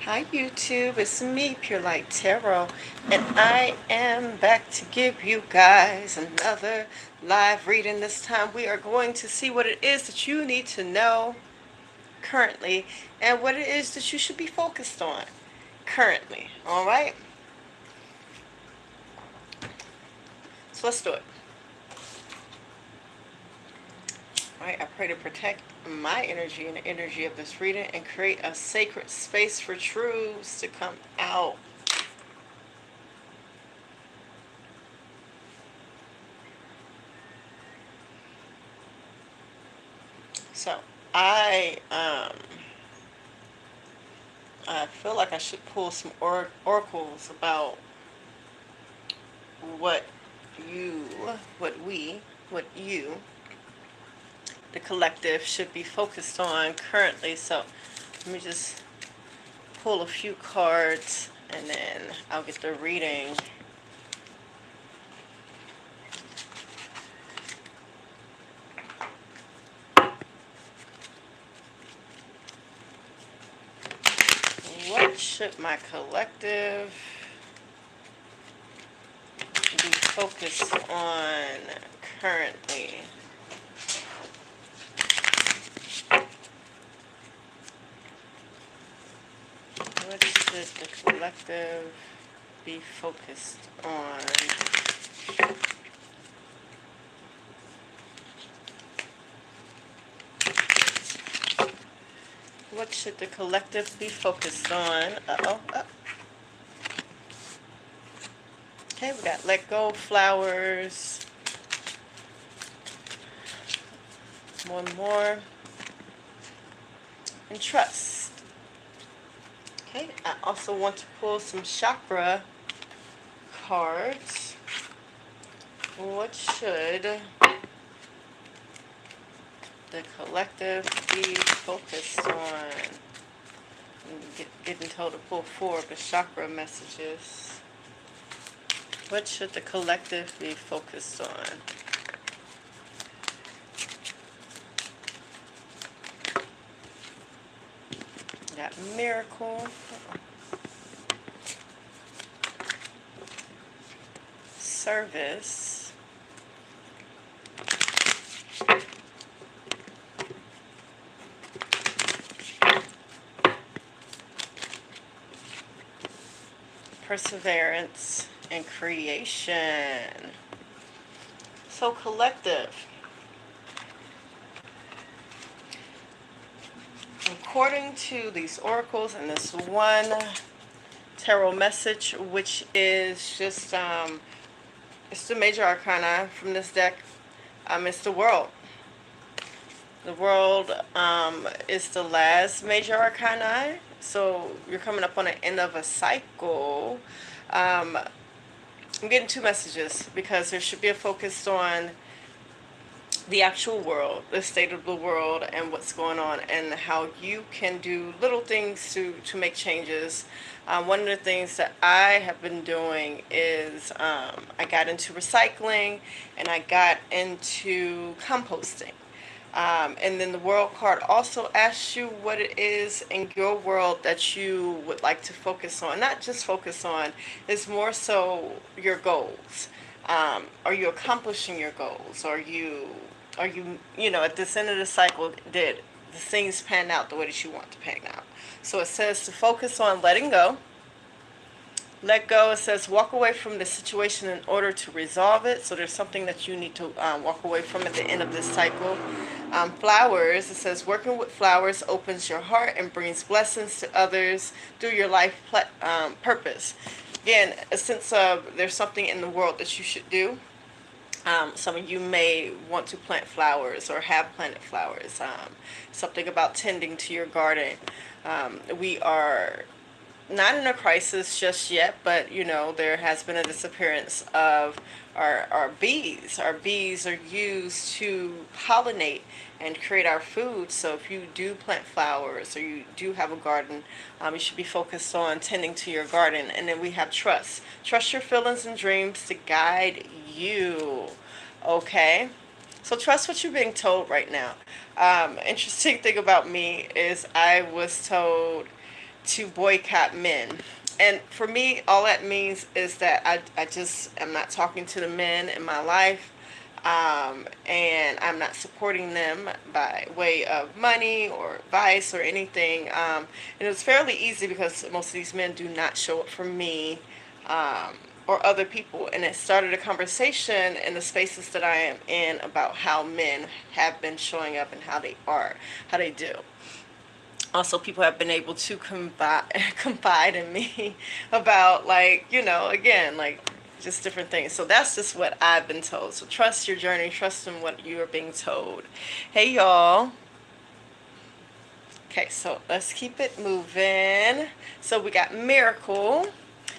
Hi YouTube, it's me, Pure Light Tarot, and I am back to give you guys another live reading. This time we are going to see what it is that you need to know currently and what it is that you should be focused on currently. Alright? So let's do it. Alright, I pray to protect my energy and the energy of this reading and create a sacred space for truths to come out. So I feel like I should pull some oracles about what you, what we, what you, the collective, should be focused on currently. So let me just pull a few cards and then I'll get the reading. What should my collective be focused on currently? What should the collective be focused on? What should the collective be focused on? Okay, we got let go, flowers. One more. And trust. Okay, I also want to pull some chakra cards. What should the collective be focused on? I'm getting told to pull 4 of the chakra messages. What should the collective be focused on? Got miracle. Service. Perseverance and creation. So collective. According to these oracles and this one tarot message, which is just it's the major arcana from this deck. It's the world. The world is the last major arcana. So you're coming up on the end of a cycle. I'm getting 2 messages because there should be a focus on the actual world, the state of the world, and what's going on, and how you can do little things to make changes. One of the things that I have been doing is I got into recycling and I got into composting. And then the world card also asks you what it is in your world that you would like to focus on. Not just focus on, it's more so your goals. Are you accomplishing your goals? Are you, at this end of the cycle, did the things pan out the way that you want to pan out? So it says to focus on letting go. Let go, it says walk away from the situation in order to resolve it. So there's something that you need to walk away from at the end of this cycle. Flowers, it says working with flowers opens your heart and brings blessings to others through your life purpose. Again, a sense of there's something in the world that you should do. Some of you may want to plant flowers or have planted flowers. Something about tending to your garden. We are not in a crisis just yet, but there has been a disappearance of our bees. Our bees are used to pollinate and create our food. So if you do plant flowers or you do have a garden, you should be focused on tending to your garden. And then we have trust. Trust your feelings and dreams to guide you. Okay? So trust what you're being told right now. Interesting thing about me is I was told to boycott men. And for me, all that means is that I just am not talking to the men in my life, and I'm not supporting them by way of money or advice or anything. And it's fairly easy because most of these men do not show up for me, or other people. And it started a conversation in the spaces that I am in about how men have been showing up and how they are, how they do. Also, people have been able to confide in me about, like, again, like, just different things. So that's just what I've been told. So trust your journey, trust in what you are being told. Hey, y'all. Okay, so let's keep it moving. So we got miracle,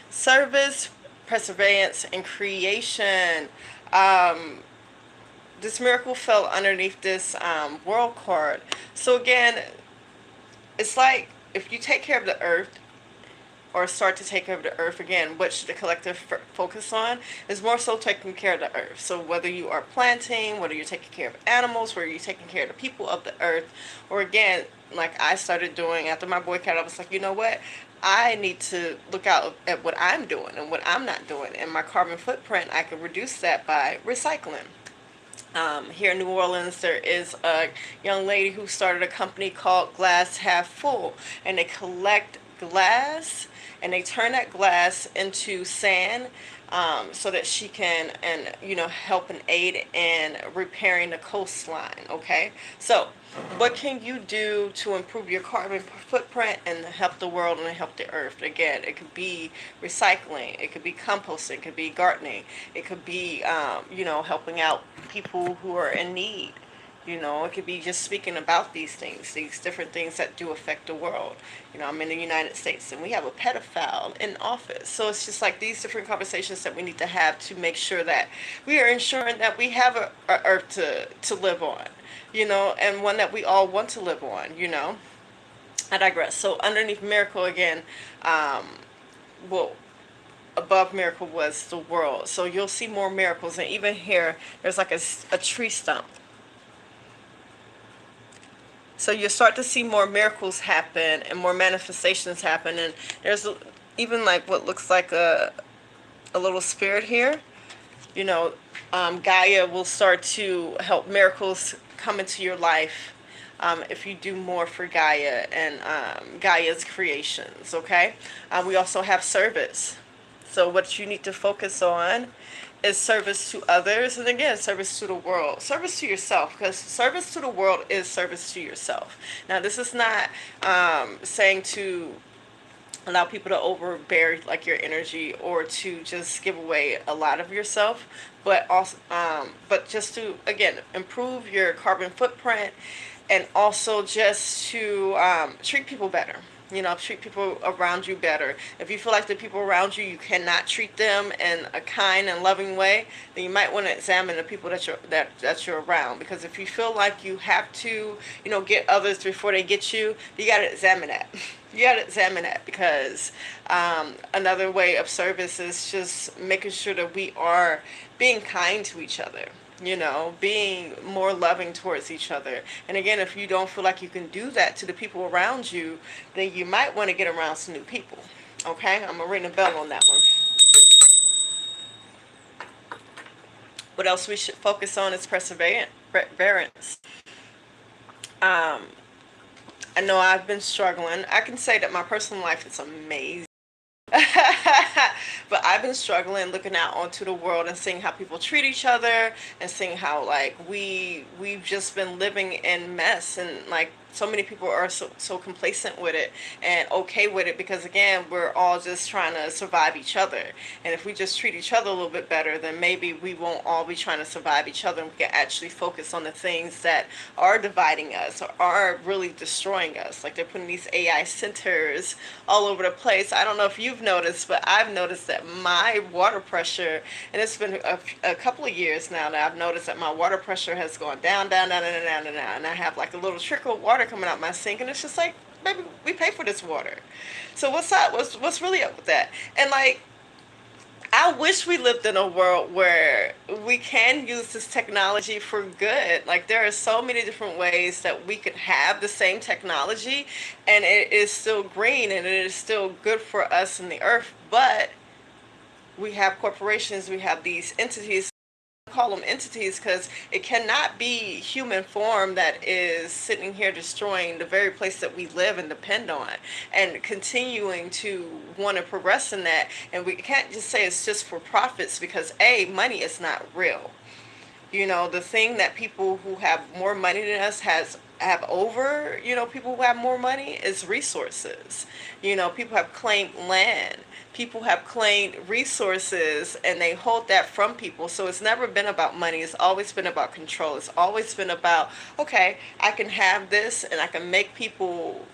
service, perseverance, and creation. This miracle fell underneath this world card. So again, it's like if you take care of the earth, or start to take care of the earth again, what should the collective focus on is more so taking care of the earth. So whether you are planting, whether you're taking care of animals, whether you're taking care of the people of the earth, or again, like I started doing after my boycott, I was like, you know what? I need to look out at what I'm doing and what I'm not doing. And my carbon footprint, I can reduce that by recycling. Here in New Orleans, there is a young lady who started a company called Glass Half Full, and they collect glass and they turn that glass into sand, so that she can help and aid in repairing the coastline. Okay, so what can you do to improve your carbon footprint and help the world and help the earth? Again, it could be recycling, it could be composting, it could be gardening, it could be helping out people who are in need. It could be just speaking about these things, these different things that do affect the world. I'm in the United States and we have a pedophile in office. So it's just like these different conversations that we need to have to make sure that we are ensuring that we have a earth to live on, and one that we all want to live on. I digress. So underneath miracle again, above miracle was the world. So you'll see more miracles. And even here, there's like a tree stump. So you'll start to see more miracles happen and more manifestations happen. And there's even like what looks like a little spirit here. Gaia will start to help miracles come into your life, if you do more for Gaia and Gaia's creations. Okay. We also have service. So what you need to focus on is service to others, and again, service to the world, service to yourself, because service to the world is service to yourself. Now, this is not saying to allow people to overbear like your energy or to just give away a lot of yourself, but also, but just to again improve your carbon footprint, and also just to treat people better. Treat people around you better. If you feel like the people around you, you cannot treat them in a kind and loving way, then you might want to examine the people that you're around. Because if you feel like you have to, get others before they get you, you got to examine that. You got to examine that, because another way of service is just making sure that we are being kind to each other. Being more loving towards each other. And again, if you don't feel like you can do that to the people around you, then you might want to get around some new people. Okay? I'm going to ring a bell on that one. What else we should focus on is perseverance. I know I've been struggling. I can say that my personal life is amazing. But I've been struggling looking out onto the world and seeing how people treat each other, and seeing how like we've just been living in mess, and like so many people are so complacent with it and okay with it, because again, we're all just trying to survive each other. And if we just treat each other a little bit better, then maybe we won't all be trying to survive each other, and we can actually focus on the things that are dividing us or are really destroying us. Like they're putting these AI centers all over the place. I don't know if you've noticed, but I've noticed that my water pressure, and it's been a couple of years now that I've noticed that my water pressure has gone down, down, down, down, down, down, down, and I have like a little trickle of water coming out my sink, and it's just like, baby, we pay for this water. So what's up? What's really up with that? And like, I wish we lived in a world where we can use this technology for good. Like, there are so many different ways that we could have the same technology and it is still green and it is still good for us and the earth. But we have corporations, we have these entities, call them entities because it cannot be human form that is sitting here destroying the very place that we live and depend on and continuing to want to progress in that. And we can't just say it's just for profits because money is not real. You know, the thing that people who have more money than us have over, people who have more money is resources. People have claimed land. People have claimed resources and they hold that from people. So it's never been about money. It's always been about control. It's always been about, okay, I can have this and I can make people.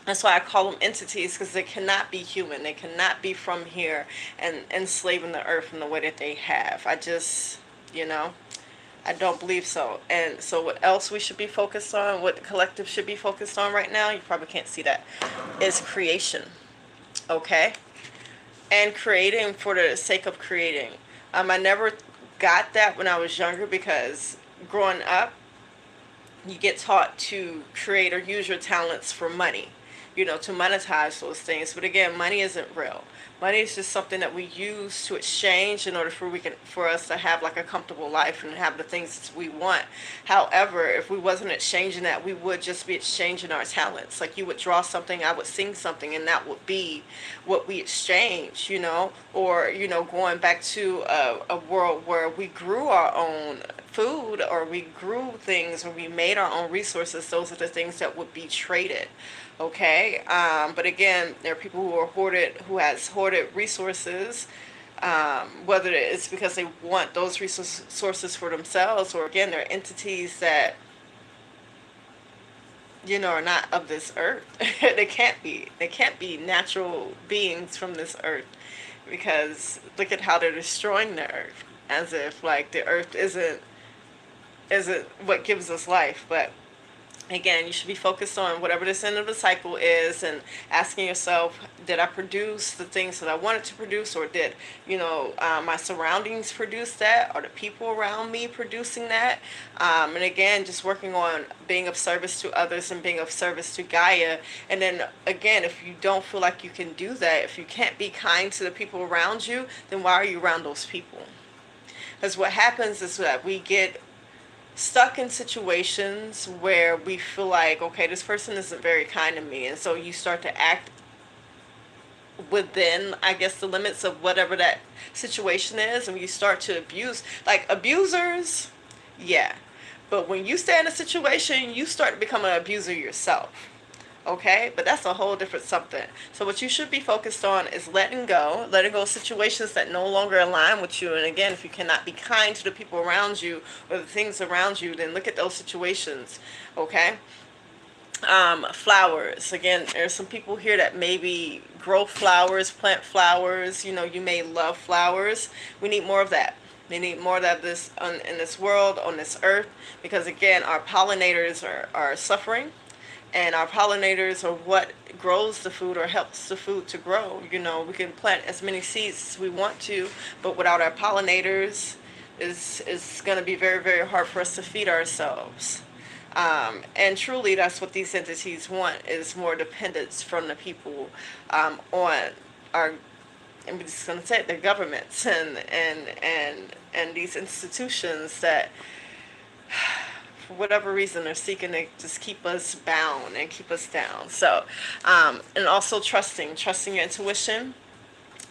That's why I call them entities, because they cannot be human. They cannot be from here and enslaving the earth in the way that they have. You know, I don't believe so. And so what else we should be focused on, what the collective should be focused on right now, you probably can't see that, is creation. Okay? And creating for the sake of creating. I never got that when I was younger because growing up, you get taught to create or use your talents for money, to monetize those things. But again, money isn't real. Money is just something that we use to exchange in order for us to have like a comfortable life and have the things we want. However, if we wasn't exchanging that, we would just be exchanging our talents. Like, you would draw something, I would sing something, and that would be what we exchange, or going back to a world where we grew our own food or we grew things or we made our own resources. Those are the things that would be traded. Okay, but again, there are people who has hoarded resources, whether it's because they want those resources for themselves, or again, they're entities that are not of this earth. They can't be. They can't be natural beings from this earth, because look at how they're destroying the earth, as if like the earth isn't what gives us life. But again, you should be focused on whatever this end of the cycle is and asking yourself, did I produce the things that I wanted to produce, or did my surroundings produce that? Are the people around me producing that? And again, just working on being of service to others and being of service to Gaia. And then again, if you don't feel like you can do that, if you can't be kind to the people around you, then why are you around those people? Because what happens is that we get stuck in situations where we feel like, okay, this person isn't very kind to me, and so you start to act within, I guess, the limits of whatever that situation is, and you start to abuse. Like, abusers, yeah, but when you stay in a situation, you start to become an abuser yourself. Okay, but that's a whole different something. So what you should be focused on is letting go of situations that no longer align with you. And again, if you cannot be kind to the people around you or the things around you, then look at those situations. Okay. Flowers. Again, there's some people here that maybe grow flowers, plant flowers. You may love flowers. We need more of that. We need more of this in this world, on this earth, because again, our pollinators are suffering. And our pollinators are what grows the food or helps the food to grow. We can plant as many seeds as we want to, but without our pollinators, it's going to be very, very hard for us to feed ourselves. And truly, that's what these entities want, is more dependence from the people on our, and we're just going to say it, their governments and these institutions that, for whatever reason, are seeking to just keep us bound and keep us down. So, and also trusting your intuition.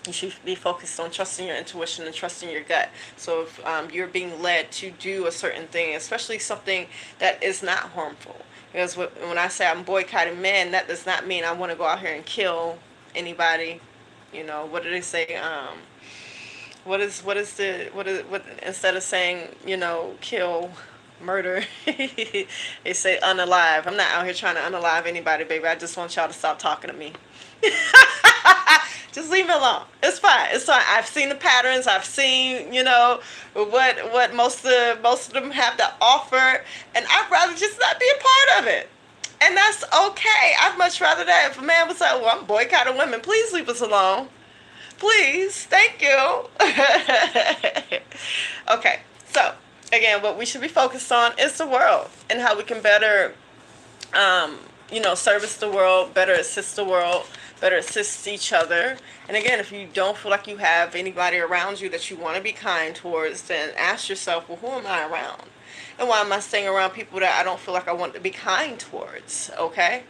You should be focused on trusting your intuition and trusting your gut. So if you're being led to do a certain thing, especially something that is not harmful, because when I say I'm boycotting men, that does not mean I want to go out here and kill anybody. What do they say? What instead of saying, kill, murder, they say unalive. I'm not out here trying to unalive anybody, baby. I just want y'all to stop talking to me. Just leave me alone. It's fine. I've seen the patterns. I've seen, what most of them have to offer, and I'd rather just not be a part of it. And that's okay. I'd much rather that if a man was like, well, I'm boycotting women, please leave us alone. please. Thank you. Okay, so again, what we should be focused on is the world and how we can better, um, service the world, better assist the world, better assist each other. And again, if you don't feel like you have anybody around you that you want to be kind towards, then ask yourself, well, who am I around? And why am I staying around people that I don't feel like I want to be kind towards? Okay?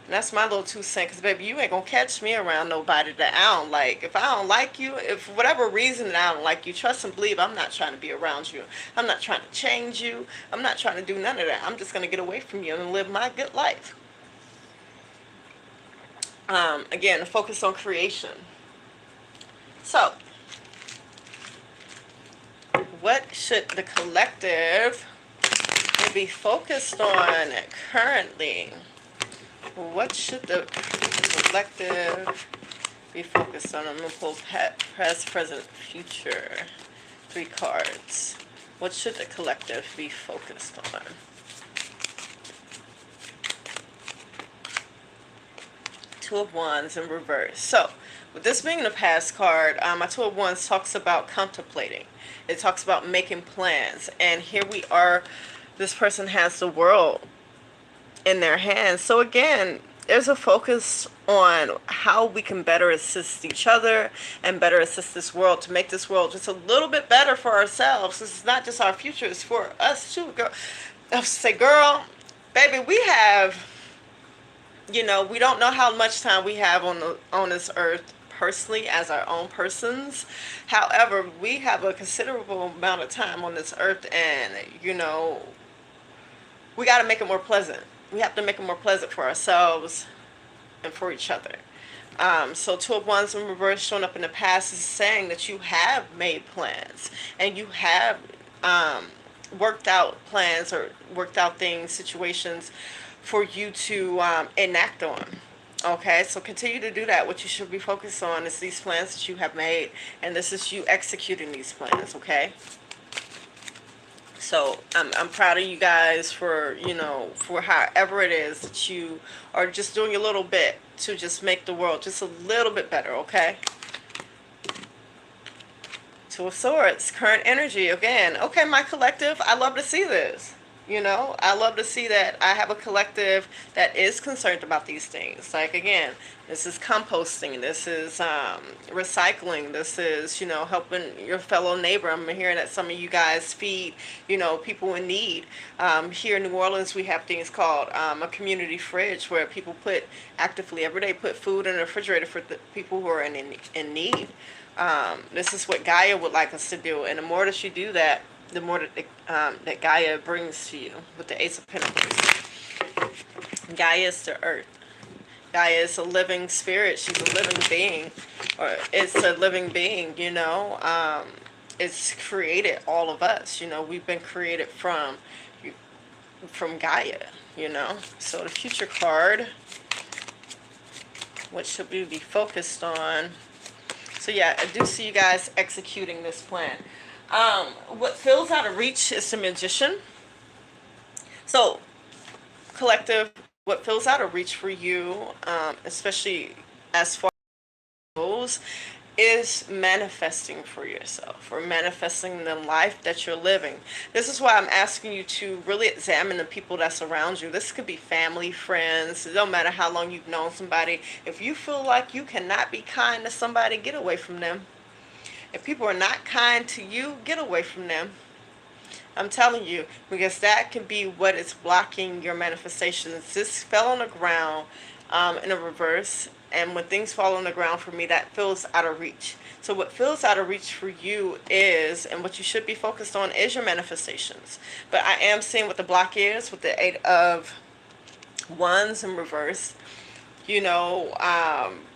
And that's my little 2 cents. Because, baby, you ain't going to catch me around nobody that I don't like. If I don't like you, if for whatever reason that I don't like you, trust and believe I'm not trying to be around you. I'm not trying to change you. I'm not trying to do none of that. I'm just going to get away from you and live my good life. Again, focus on creation. So, what should the collective be focused on currently? What should the collective be focused on? I'm going to pull past, present, future. 3 cards. What should the collective be focused on? Two of Wands in reverse. So, with this being the past card, my Two of Wands talks about contemplating. It talks about making plans. And here we are. This person has the world in their hands. So again, there's a focus on how we can better assist each other and better assist this world to make this world just a little bit better for ourselves. This is not just our future, it's for us too, girl. I say, girl, baby, we have, we don't know how much time we have on this earth personally as our own persons. However, we have a considerable amount of time on this earth, and we got to make it more pleasant. We have to make it more pleasant for ourselves and for each other. So Two of Wands in reverse showing up in the past is saying that you have made plans and you have worked out plans or worked out things, situations for you to enact on. Okay, so continue to do that. What you should be focused on is these plans that you have made, and this is you executing these plans, okay? So I'm proud of you guys for, for however it is that you are just doing a little bit to just make the world just a little bit better, okay? Two of Swords, current energy again. Okay, my collective, I love to see this. I love to see that I have a collective that is concerned about these things. Like, again, this is composting. This is recycling. This is, helping your fellow neighbor. I'm hearing that some of you guys feed, people in need. Here in New Orleans, we have things called a community fridge where people actively every day put food in the refrigerator for the people who are in need. This is what Gaia would like us to do. And the more that you do that, the more that Gaia brings to you with the Ace of Pentacles. Gaia is the earth. Gaia is a living spirit. She's a living being. Or it's a living being, It's created all of us. We've been created from Gaia, So the future card, what should we be focused on? So yeah, I do see you guys executing this plan. What feels out of reach is the Magician. So, collective, what feels out of reach for you, especially as far as goes, is manifesting for yourself or manifesting the life that you're living. This is why I'm asking you to really examine the people that's around you. This could be family, friends. It don't matter how long you've known somebody. If you feel like you cannot be kind to somebody, get away from them. If people are not kind to you, get away from them. I'm telling you, because that can be what is blocking your manifestations. This fell on the ground in a reverse, and when things fall on the ground for me, that feels out of reach. So what feels out of reach for you is, and what you should be focused on is your manifestations. But I am seeing what the block is with the 8 of Wands in reverse. Your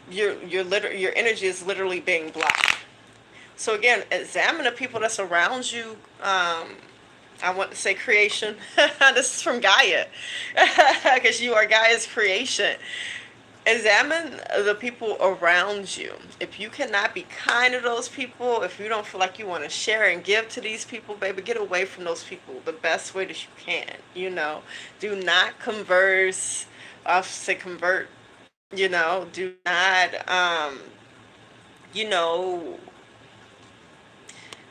energy is literally being blocked. So again, examine the people that's around you. I want to say creation. This is from Gaia. Because you are Gaia's creation. Examine the people around you. If you cannot be kind to those people, if you don't feel like you want to share and give to these people, baby, get away from those people the best way that you can. Do not converse. I'll say convert. Do not you know,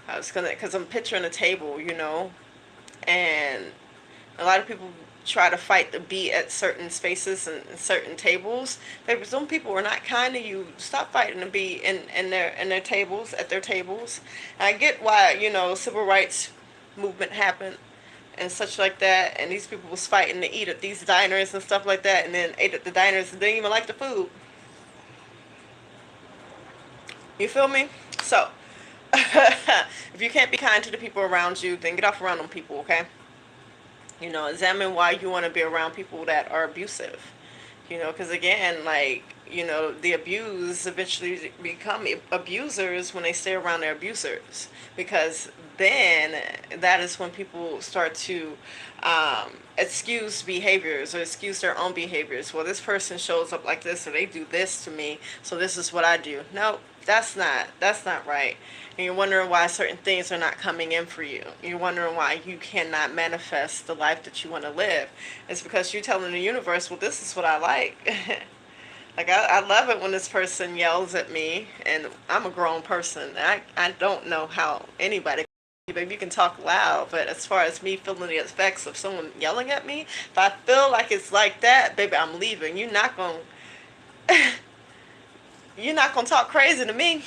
because I'm picturing a table, and a lot of people try to fight the beat at certain spaces and certain tables. Baby, some people are not kind to you. Stop fighting the beat in their tables, at their tables. And I get why, civil rights movement happened and such like that, and these people was fighting to eat at these diners and stuff like that, and then ate at the diners and didn't even like the food. You feel me? So, if you can't be kind to the people around you, then get off around them people, okay? Examine why you want to be around people that are abusive. Because again, like, the abused eventually become abusers when they stay around their abusers. Because then that is when people start to excuse behaviors or excuse their own behaviors. Well, this person shows up like this, or they do this to me, so this is what I do. No, that's not right. And you're wondering why certain things are not coming in for you. You're wondering why you cannot manifest the life that you want to live. It's because you're telling the universe, well, this is what I like. Like, I love it when this person yells at me, and I'm a grown person. I don't know how anybody, baby, you can talk loud, but as far as me feeling the effects of someone yelling at me, if I feel like it's like that, baby, I'm leaving. You're not gonna talk crazy to me.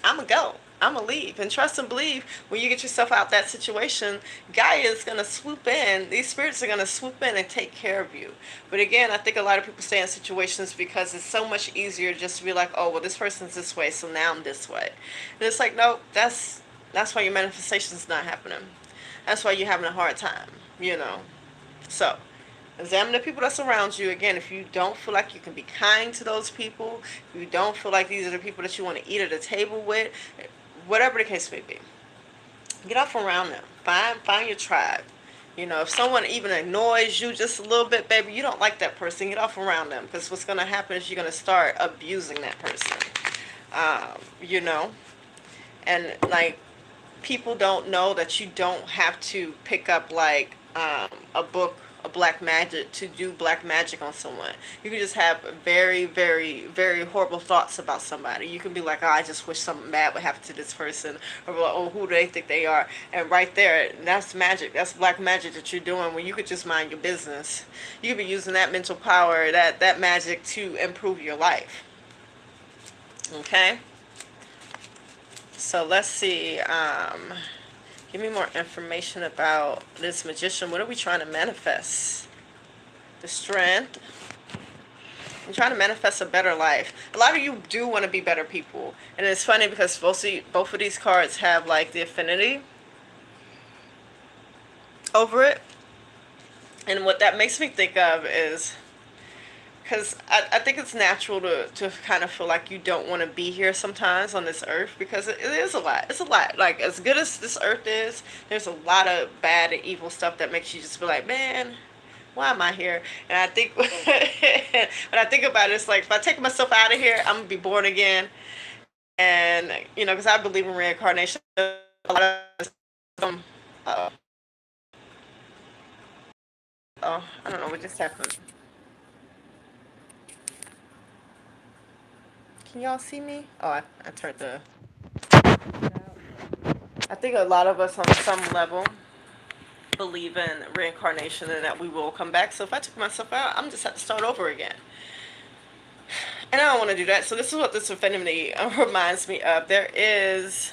I'm gonna go. I'm gonna leave. And trust and believe, when you get yourself out that situation, Gaia is gonna swoop in. These spirits are gonna swoop in and take care of you. But again, I think a lot of people stay in situations because it's so much easier just to be like, oh, well, this person's this way, so now I'm this way. And it's like, no, that's why your manifestation's not happening. That's why you're having a hard time. So, examine the people that's around you. Again, if you don't feel like you can be kind to those people, if you don't feel like these are the people that you want to eat at a table with, whatever the case may be, get off around them. Find your tribe. If someone even annoys you just a little bit, baby, you don't like that person, get off around them, because what's going to happen is you're going to start abusing that person. Um, you know, and like, people don't know that you don't have to pick up like a book, a black magic, to do black magic on someone. You can just have very, very, very horrible thoughts about somebody. You can be like, oh, I just wish something bad would happen to this person, or like, oh, who do they think they are? And right there, that's magic. That's black magic that you're doing when you could just mind your business. You could be using that mental power, that magic, to improve your life. Okay. So let's see. Give me more information about this magician. What are we trying to manifest? The strength. I'm trying to manifest a better life. A lot of you do want to be better people. And it's funny because both of these cards have like the affinity over it. And what that makes me think of is, because I think it's natural to kind of feel like you don't want to be here sometimes on this earth, because it is a lot. It's a lot. Like, as good as this earth is, there's a lot of bad and evil stuff that makes you just be like, man, why am I here? And I think, when I think about it, it's like, if I take myself out of here, I'm going to be born again. And, because I believe in reincarnation. A lot of, uh, I don't know what just happened. Can y'all see me? Oh, I turned the... I think a lot of us on some level believe in reincarnation and that we will come back. So if I took myself out, I'm just have to start over again. And I don't want to do that. So this is what this affinity reminds me of. There is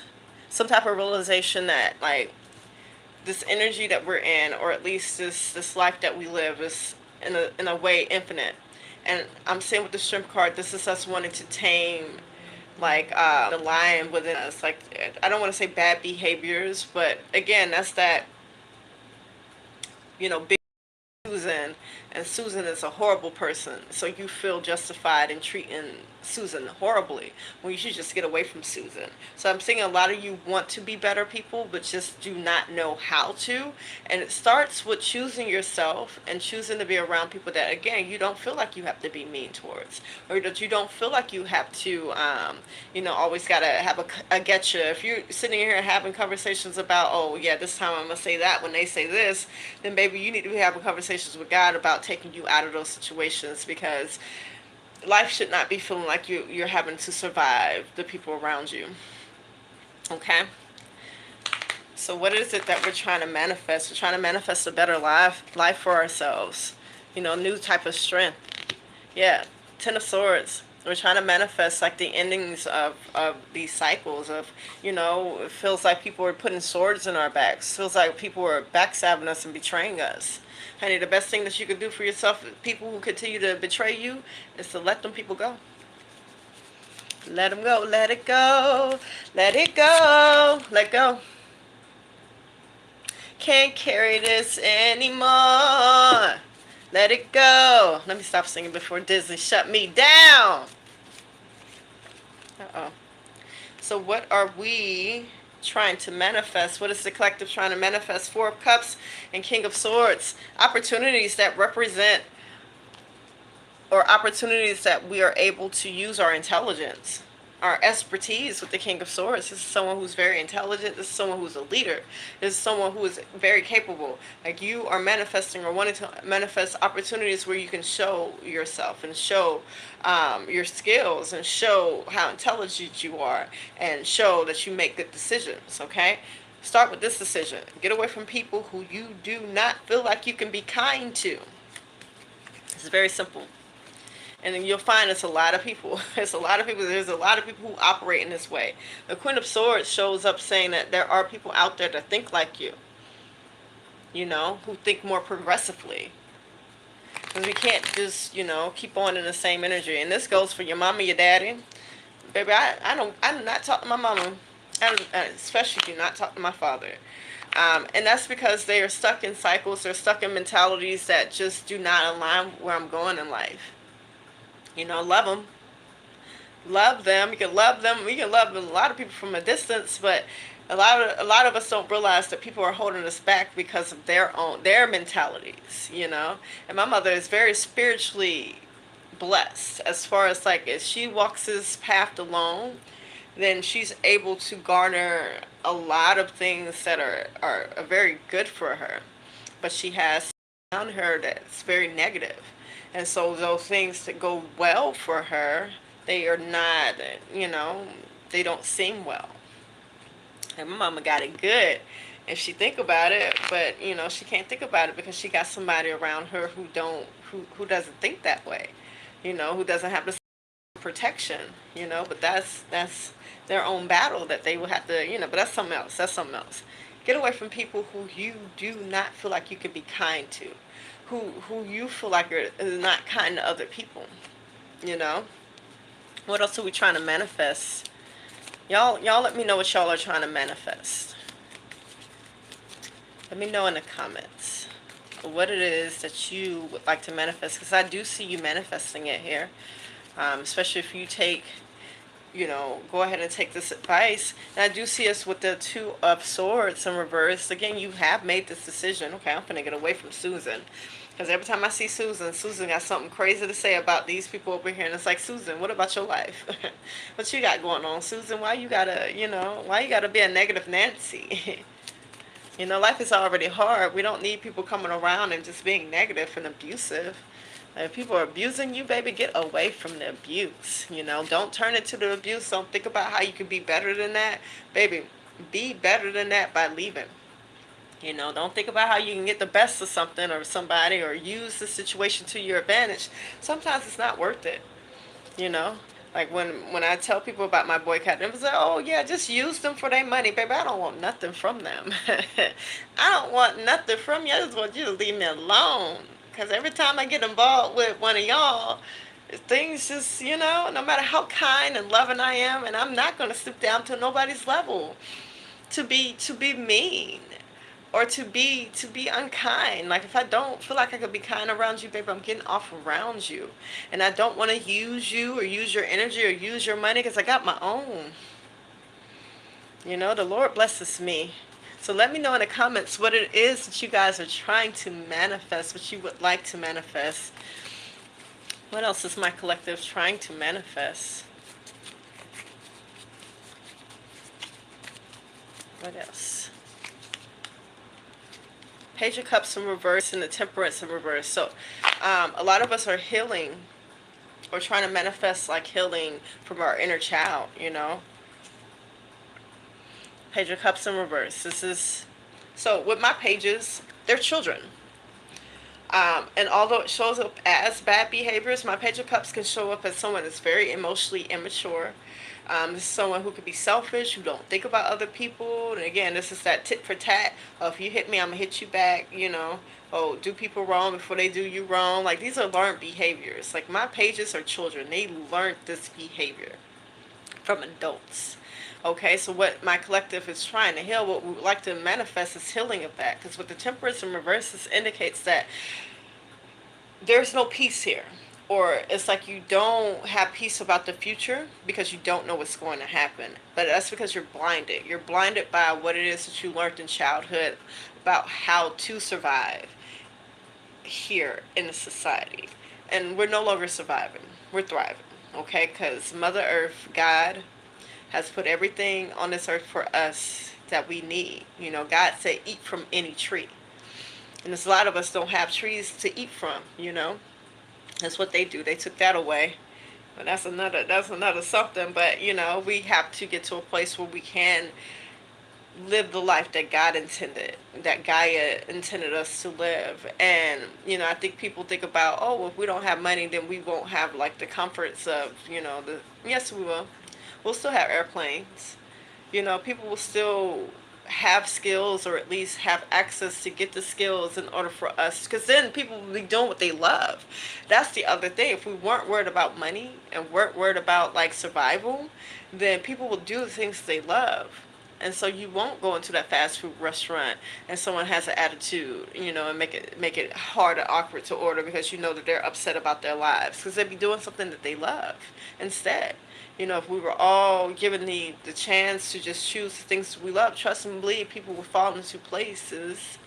some type of realization that, like, this energy that we're in, or at least this life that we live, is in a way infinite. And I'm saying with the shrimp card, this is us wanting to tame, like, the lion within us. Like, I don't want to say bad behaviors, but again, that's that, big Susan, and Susan is a horrible person, so you feel justified in treating Susan horribly when you should just get away from Susan. So I'm seeing a lot of you want to be better people, but just do not know how to. And it starts with choosing yourself and choosing to be around people that, again, you don't feel like you have to be mean towards, or that you don't feel like you have to, always gotta have a getcha. If you're sitting here having conversations about, oh yeah, this time I'm gonna say that when they say this, then baby, you need to be having conversations with God about taking you out of those situations, because life should not be feeling like you're having to survive the people around you. Okay? So what is it that we're trying to manifest? We're trying to manifest a better life for ourselves. You know, new type of strength. Yeah, Ten of Swords. We're trying to manifest like the endings of these cycles of, you know, it feels like people are putting swords in our backs. It feels like people are backstabbing us and betraying us. Honey, the best thing that you can do for yourself, people who continue to betray you, is to let them people go. Let them go. Let it go. Let it go. Let go. Can't carry this anymore. Let it go. Let me stop singing before Disney shut me down. Uh-oh. So what are we trying to manifest? What is the collective trying to manifest? Four of Cups and King of Swords. Opportunities that represent, or opportunities that we are able to use our intelligence, our expertise with the King of Swords. This is someone who's very intelligent. This is someone who's a leader. This is someone who is very capable. Like, you are manifesting or wanting to manifest opportunities where you can show yourself and show your skills and show how intelligent you are and show that you make good decisions, okay? Start with this decision. Get away from people who you do not feel like you can be kind to. It's very simple. And then you'll find it's a lot of people. There's a lot of people who operate in this way. The Queen of Swords shows up saying that there are people out there that think like you. You know, who think more progressively. Because we can't just, you know, keep on in the same energy. And this goes for your mama, your daddy. Baby, I do not talk to my mama. I especially do not talk to my father. And that's because they are stuck in cycles. They're stuck in mentalities that just do not align where I'm going in life. You know, love them. Love them. You can love them. We can love a lot of people from a distance, but a lot of us don't realize that people are holding us back because of their mentalities, you know. And my mother is very spiritually blessed, as far as like, if she walks this path alone, then she's able to garner a lot of things that are very good for her. But she has around her that's very negative. And so those things that go well for her, they are not, you know, they don't seem well. And my mama got it good if she think about it, but, you know, she can't think about it because she got somebody around her who doesn't think that way, you know, who doesn't have the protection, you know. But that's their own battle that they will have to, you know. But that's something else. That's something else. Get away from people who you do not feel like you can be kind to. Who you feel like are not kind to other people, you know. What else are we trying to manifest? Y'all let me know what y'all are trying to manifest. Let me know in the comments what it is that you would like to manifest, because I do see you manifesting it here, especially if you take, you know, go ahead and take this advice. And I do see us with the Two of Swords in reverse. Again, you have made this decision. Okay, I'm gonna get away from Susan. Because every time I see Susan got something crazy to say about these people over here. And it's like, Susan, what about your life? What you got going on, Susan? Why you gotta, you know, why you gotta be a negative Nancy? You know, life is already hard. We don't need people coming around and just being negative and abusive. If people are abusing you, baby, get away from the abuse. You know, don't turn it to the abuse. Don't think about how you can be better than that. Baby, be better than that by leaving. You know, don't think about how you can get the best of something or somebody or use the situation to your advantage. Sometimes it's not worth it. You know, like when I tell people about my boycott, they say, oh yeah, just use them for their money. Baby, I don't want nothing from them. I don't want nothing from you. I just want you to leave me alone. Because every time I get involved with one of y'all, things just, you know, no matter how kind and loving I am, and I'm not going to stoop down to nobody's level to be mean. Or to be unkind. Like, if I don't feel like I could be kind around you, baby, I'm getting off around you. And I don't want to use you or use your energy or use your money, because I got my own. You know, the Lord blesses me. So let me know in the comments what it is that you guys are trying to manifest, what you would like to manifest. What else is my collective trying to manifest? What else? Page of Cups in reverse and the Temperance in reverse. So a lot of us are healing or trying to manifest like healing from our inner child, you know. Page of Cups in reverse. This is, so with my pages, they're children. And although it shows up as bad behaviors, my Page of Cups can show up as someone that's very emotionally immature. This is someone who could be selfish, who don't think about other people. And again, this is that tit for tat. Oh, if you hit me, I'm going to hit you back, you know. Oh, do people wrong before they do you wrong. Like, these are learned behaviors. Like, my pages are children. They learned this behavior from adults. Okay, so what my collective is trying to heal, what we would like to manifest is healing of that. Because with the Temperance in reverse, this indicates that there's no peace here. Or it's like you don't have peace about the future because you don't know what's going to happen. But that's because you're blinded. You're blinded by what it is that you learned in childhood about how to survive here in the society. And we're no longer surviving. We're thriving. Okay, because Mother Earth, God, has put everything on this earth for us that we need. You know, God said, eat from any tree. And there's a lot of us don't have trees to eat from, you know. That's what they do. They took that away. But that's another something. But, you know, we have to get to a place where we can live the life that God intended, that Gaia intended us to live. And, you know, I think people think about, oh, well, if we don't have money, then we won't have, like, the comforts of, you know, yes, we will. We'll still have airplanes. You know, people will still have skills, or at least have access to get the skills in order for us, because then people will be doing what they love. That's the other thing. If we weren't worried about money and weren't worried about like survival, then people will do the things they love. And so you won't go into that fast food restaurant and someone has an attitude, you know, and make it hard or awkward to order because you know that they're upset about their lives, because they'd be doing something that they love instead. You know, if we were all given the chance to just choose the things we love, trust and believe people would fall into places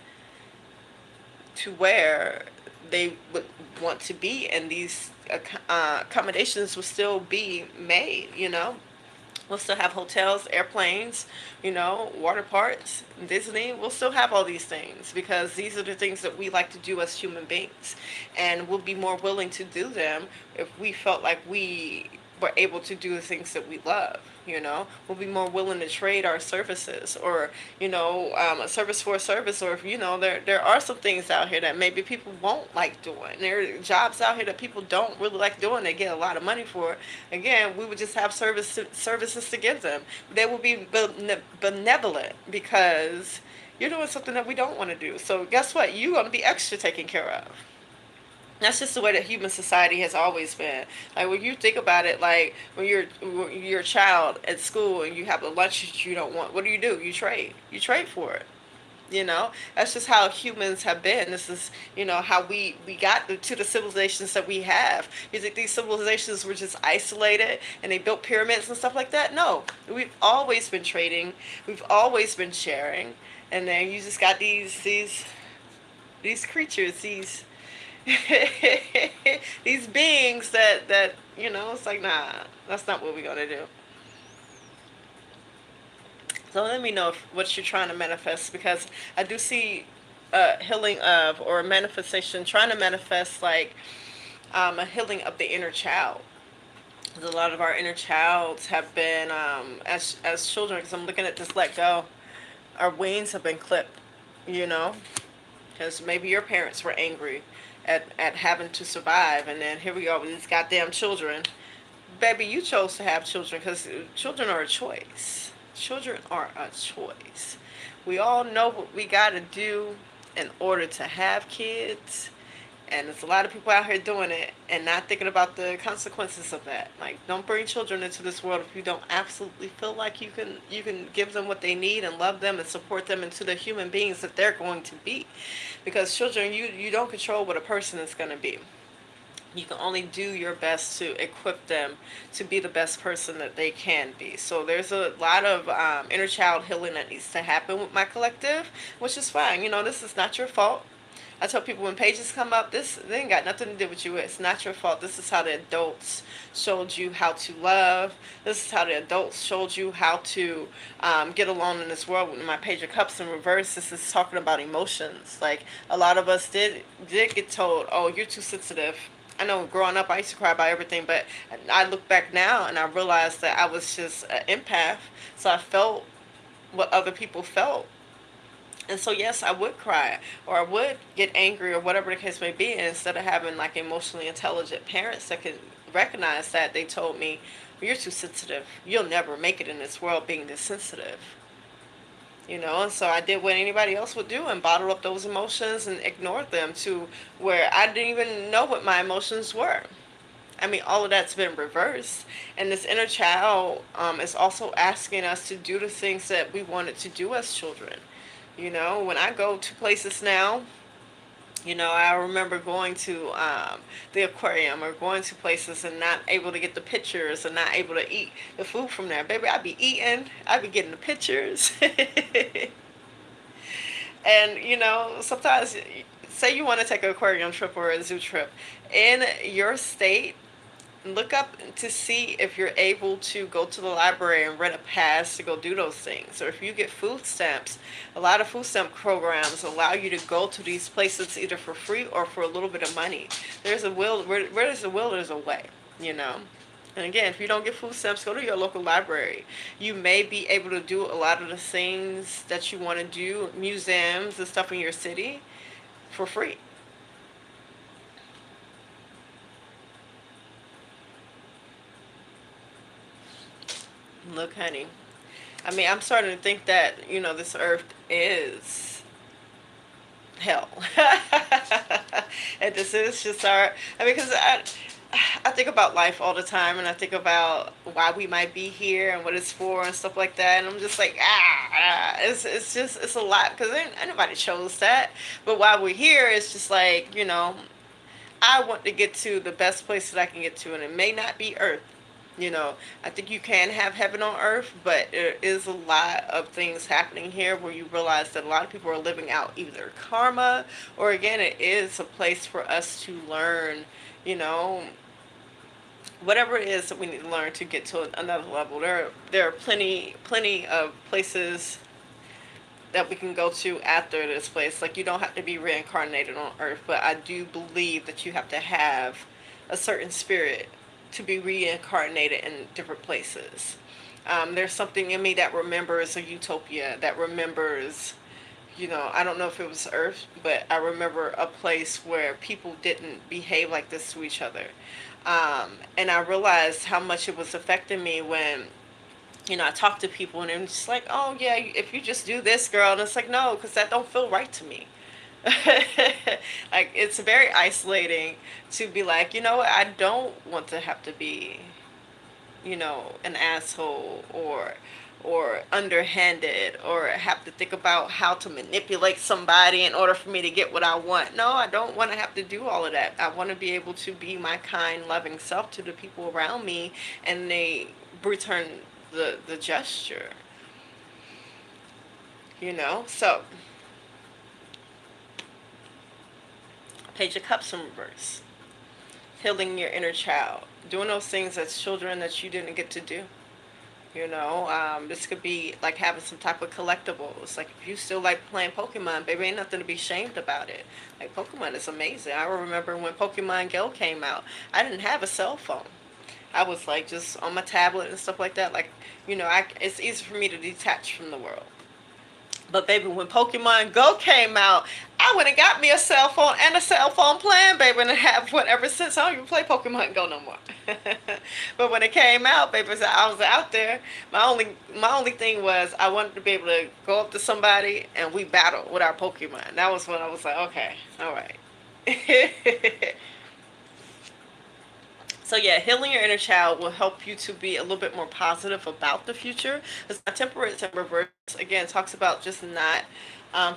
to where they would want to be, and these accommodations would still be made, you know. We'll still have hotels, airplanes, you know, water parks, Disney. We'll still have all these things because these are the things that we like to do as human beings. And we'll be more willing to do them if we felt like we were able to do the things that we love, you know. We'll be more willing to trade our services, or, you know, a service for a service, or, you know, there are some things out here that maybe people won't like doing. There are jobs out here that people don't really like doing. They get a lot of money for it. Again, we would just have services to give them. They will be benevolent because you're doing something that we don't want to do. So guess what? You're going to be extra taken care of. That's just the way that human society has always been. Like when you think about it, like when you're a child at school and you have a lunch that you don't want, what do? You trade. You trade for it. You know, that's just how humans have been. This is, you know, how we got to the civilizations that we have. You think these civilizations were just isolated and they built pyramids and stuff like that? No, we've always been trading. We've always been sharing. And then you just got these creatures, these beings that you know, it's like, nah, that's not what we're gonna do. So let me know what you're trying to manifest, because I do see healing of, or a manifestation, trying to manifest like a healing of the inner child. A lot of our inner childs have been as children, because I'm looking at this let go, our wings have been clipped, you know, because maybe your parents were angry at having to survive, and then here we are with these goddamn children. Baby, you chose to have children because children are a choice. Children are a choice. We all know what we got to do in order to have kids, and there's a lot of people out here doing it and not thinking about the consequences of that. Like, don't bring children into this world if you don't absolutely feel like you can give them what they need and love them and support them into the human beings that they're going to be. Because children, you don't control what a person is going to be. You can only do your best to equip them to be the best person that they can be. So there's a lot of inner child healing that needs to happen with my collective, which is fine. You know, this is not your fault. I tell people when pages come up, they ain't got nothing to do with you. It's not your fault. This is how the adults showed you how to love. This is how the adults showed you how to get along in this world. With my Page of Cups in reverse, this is talking about emotions. Like, a lot of us did get told, oh, you're too sensitive. I know growing up I used to cry about everything, but I look back now and I realized that I was just an empath, so I felt what other people felt. And so yes, I would cry or I would get angry or whatever the case may be. And instead of having like emotionally intelligent parents that could recognize that, they told me, well, you're too sensitive. You'll never make it in this world being this sensitive. And so I did what anybody else would do and bottle up those emotions and ignored them to where I didn't even know what my emotions were. I mean, all of that's been reversed. And this inner child is also asking us to do the things that we wanted to do as children. When I go to places now, I remember going to the aquarium or going to places and not able to get the pictures and not able to eat the food from there. Baby, I'd be eating, I'd be getting the pictures. And, sometimes, say you want to take an aquarium trip or a zoo trip in your state, look up to see if you're able to go to the library and rent a pass to go do those things. Or if you get food stamps, a lot of food stamp programs allow you to go to these places either for free or for a little bit of money. There's a will, where there's a will, there's a way, And again, if you don't get food stamps, go to your local library. You may be able to do a lot of the things that you want to do, museums and stuff in your city, for free. Look, honey. I mean, I'm starting to think that, this earth is hell. And this is just because I think about life all the time and I think about why we might be here and what it's for and stuff like that. And I'm just like, it's a lot because anybody chose that. But while we're here, it's just like, I want to get to the best place that I can get to, and it may not be earth. I think you can have heaven on earth, but there is a lot of things happening here where you realize that a lot of people are living out either karma or, again, it is a place for us to learn, whatever it is that we need to learn to get to another level. There are plenty of places that we can go to after this place. Like, you don't have to be reincarnated on earth, but I do believe that you have to have a certain spirit to be reincarnated in different places. There's something in me that remembers a utopia, that remembers, I don't know if it was Earth, but I remember a place where people didn't behave like this to each other. And I realized how much it was affecting me when, I talk to people and they're just like, oh yeah, if you just do this, girl. And it's like, no, because that don't feel right to me. Like, it's very isolating to be like, I don't want to have to be, an asshole or underhanded or have to think about how to manipulate somebody in order for me to get what I want. No, I don't want to have to do all of that. I want to be able to be my kind, loving self to the people around me, and they return the gesture. So Page of Cups in reverse. Healing your inner child. Doing those things as children that you didn't get to do. This could be like having some type of collectibles. Like, if you still like playing Pokemon, baby, ain't nothing to be ashamed about it. Like, Pokemon is amazing. I remember when Pokemon Go came out, I didn't have a cell phone. I was like just on my tablet and stuff like that. Like, it's easy for me to detach from the world. But baby, when Pokemon Go came out, I went and got me a cell phone and a cell phone plan, baby, and I have one ever since. I don't even play Pokemon Go no more. But when it came out, baby, I was out there. My only thing was I wanted to be able to go up to somebody and we battle with our Pokemon. That was when I was like, okay, all right. So yeah, healing your inner child will help you to be a little bit more positive about the future. Because temperance in reverse, again, talks about just not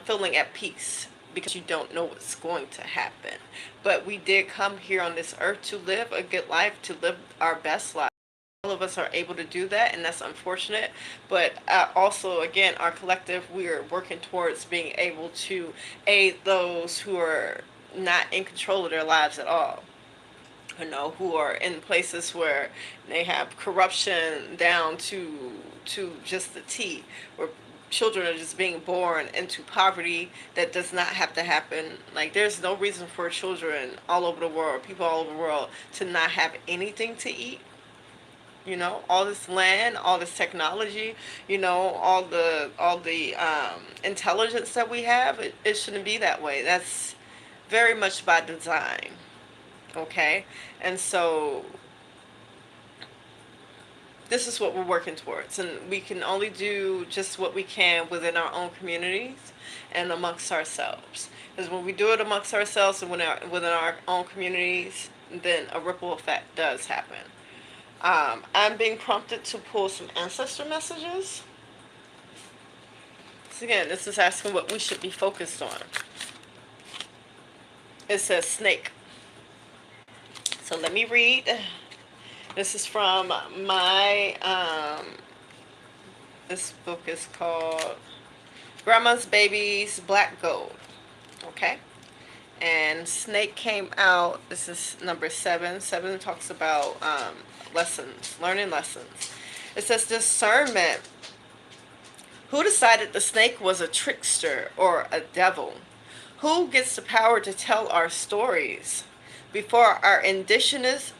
feeling at peace because you don't know what's going to happen. But we did come here on this earth to live a good life, to live our best life. All of us are able to do that, and that's unfortunate. But also, again, our collective, we are working towards being able to aid those who are not in control of their lives at all. Who are in places where they have corruption down to just the T, where children are just being born into poverty that does not have to happen. Like, there's no reason for children all over the world, people all over the world, to not have anything to eat. You know, all this land, all this technology, you know, all the intelligence that we have, it shouldn't be that way. That's very much by design. Okay? And so this is what we're working towards, and we can only do just what we can within our own communities and amongst ourselves. Because when we do it amongst ourselves and within our own communities, then a ripple effect does happen. I'm being prompted to pull some ancestor messages. So again, this is asking what we should be focused on. It says snake. So let me read. This is from my, this book is called Grandma's Babies Black Gold. Okay? And snake came out, this is number 7. 7 talks about lessons, learning lessons. It says discernment. Who decided the snake was a trickster or a devil? Who gets the power to tell our stories? Before our indigenous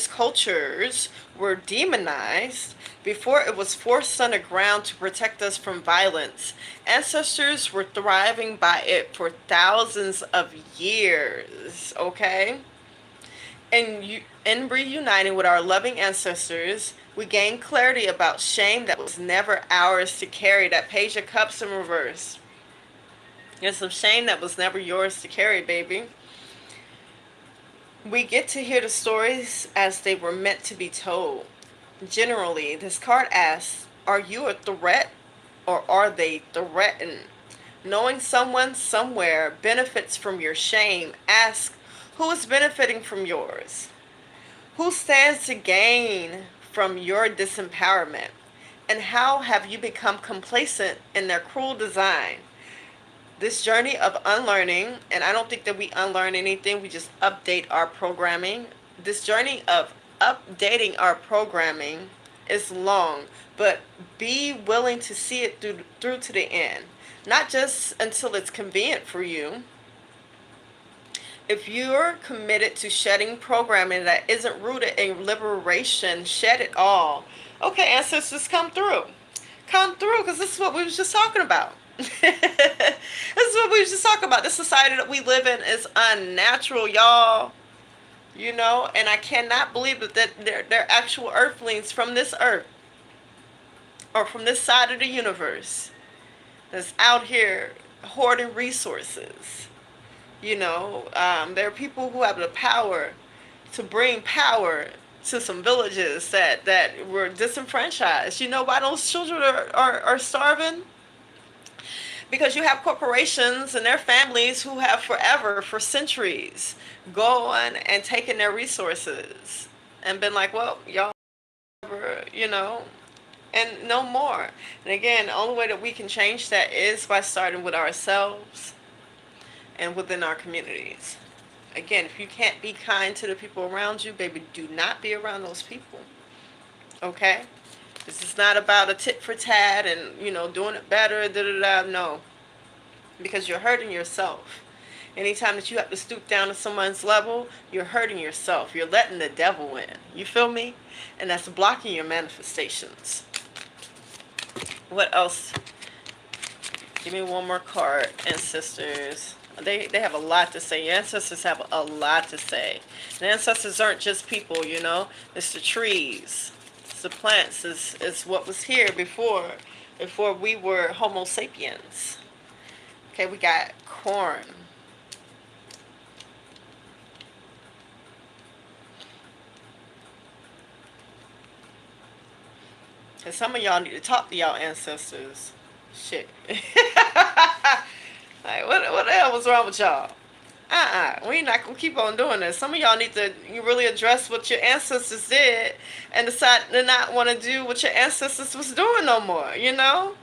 cultures were demonized, before it was forced underground to protect us from violence, ancestors were thriving by it for thousands of years, okay? In reuniting with our loving ancestors, we gained clarity about shame that was never ours to carry. That Page of Cups in reverse. There's some shame that was never yours to carry, baby. We get to hear the stories as they were meant to be told. Generally, this card asks, are you a threat or are they threatened? Knowing someone somewhere benefits from your shame, ask, who is benefiting from yours? Who stands to gain from your disempowerment? And how have you become complacent in their cruel design? This journey of unlearning, and I don't think that we unlearn anything, we just update our programming. This journey of updating our programming is long, but be willing to see it through to the end. Not just until it's convenient for you. If you're committed to shedding programming that isn't rooted in liberation, shed it all. Okay, ancestors, come through. Come through, because this is what we was just talking about. This is what we was just talking about. This society that we live in is unnatural, y'all. You know, and I cannot believe that they're actual earthlings from this earth or from this side of the universe that's out here hoarding resources. You know, there are people who have the power to bring power to some villages that were disenfranchised. You know why those children are starving? Because you have corporations and their families who have forever, for centuries, gone and taken their resources and been like, well, y'all, you know, and no more. And again, the only way that we can change that is by starting with ourselves and within our communities. Again, if you can't be kind to the people around you, baby, do not be around those people. Okay? This is not about a tit for tat and, you know, doing it better, no. Because you're hurting yourself. Anytime that you have to stoop down to someone's level, you're hurting yourself. You're letting the devil in. You feel me? And that's blocking your manifestations. What else? Give me one more card, ancestors. They have a lot to say. Your ancestors have a lot to say. And ancestors aren't just people, you know. It's the trees. It's the plants. It's what was here before we were Homo sapiens. Okay, we got corn. And some of y'all need to talk to y'all ancestors. Shit. Like, what the hell was wrong with y'all? We not gonna keep on doing this. Some of y'all need to really address what your ancestors did and decide to not want to do what your ancestors was doing no more, you know?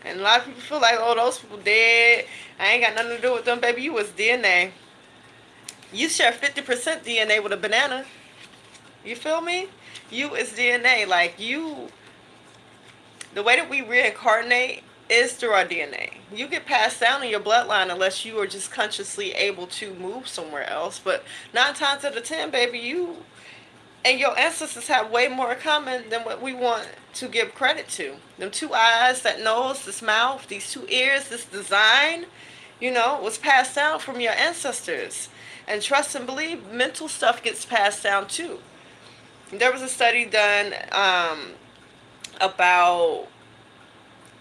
And a lot of people feel like, oh, those people dead. I ain't got nothing to do with them, baby. You was DNA. You share 50% DNA with a banana. You feel me? You is DNA. Like, you The way that we reincarnate is through our DNA. You get passed down in your bloodline unless you are just consciously able to move somewhere else. But 9 times out of 10, baby, you and your ancestors have way more in common than what we want to give credit to. Them 2 eyes, that nose, this mouth, these 2 ears, this design, was passed down from your ancestors. And trust and believe, mental stuff gets passed down too. There was a study done about,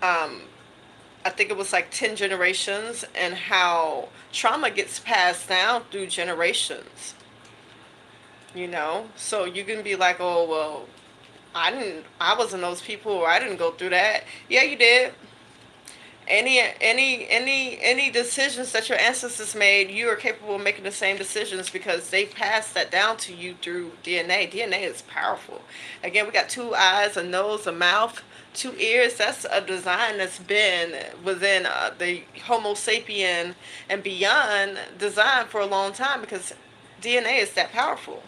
I think it was like 10 generations, and how trauma gets passed down through generations. So you can be like, oh, well, I wasn't those people, or I didn't go through that. Yeah, you did. Any decisions that your ancestors made, you are capable of making the same decisions because they passed that down to you through DNA. DNA is powerful. Again, we got 2 eyes, a nose, a mouth, 2 ears. That's a design that's been within the Homo sapien and beyond design for a long time, because DNA is that powerful.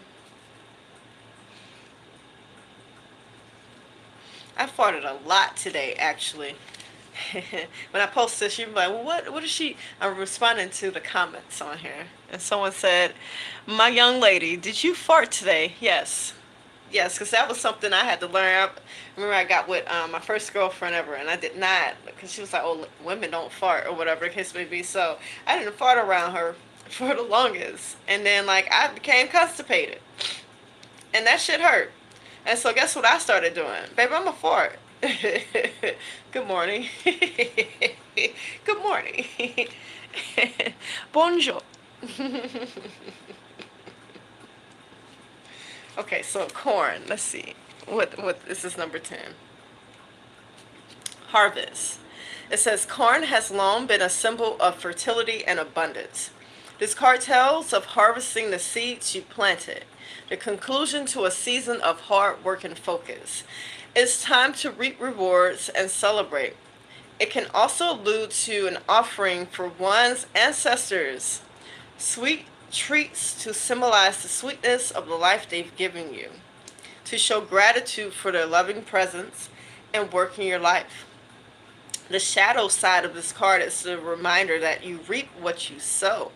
I farted a lot today, actually. When I post this, you're like, well, what is she? I'm responding to the comments on here. And someone said, my young lady, did you fart today? Yes. Yes, because that was something I had to learn. I remember I got with my first girlfriend ever, and I did not, because she was like, oh, women don't fart, or whatever the case may be. So I didn't fart around her for the longest. And then, I became constipated. And that shit hurt. And so guess what I started doing? Baby, I'm a fart. Good morning. Good morning. Bonjour. Okay, so corn. Let's see. What this is number 10. Harvest. It says corn has long been a symbol of fertility and abundance. This card tells of harvesting the seeds you planted, the conclusion to a season of hard work and focus. It's time to reap rewards and celebrate. It can also allude to an offering for one's ancestors, sweet treats to symbolize the sweetness of the life they've given you, to show gratitude for their loving presence and work in your life. The shadow side of this card is a reminder that you reap what you sow.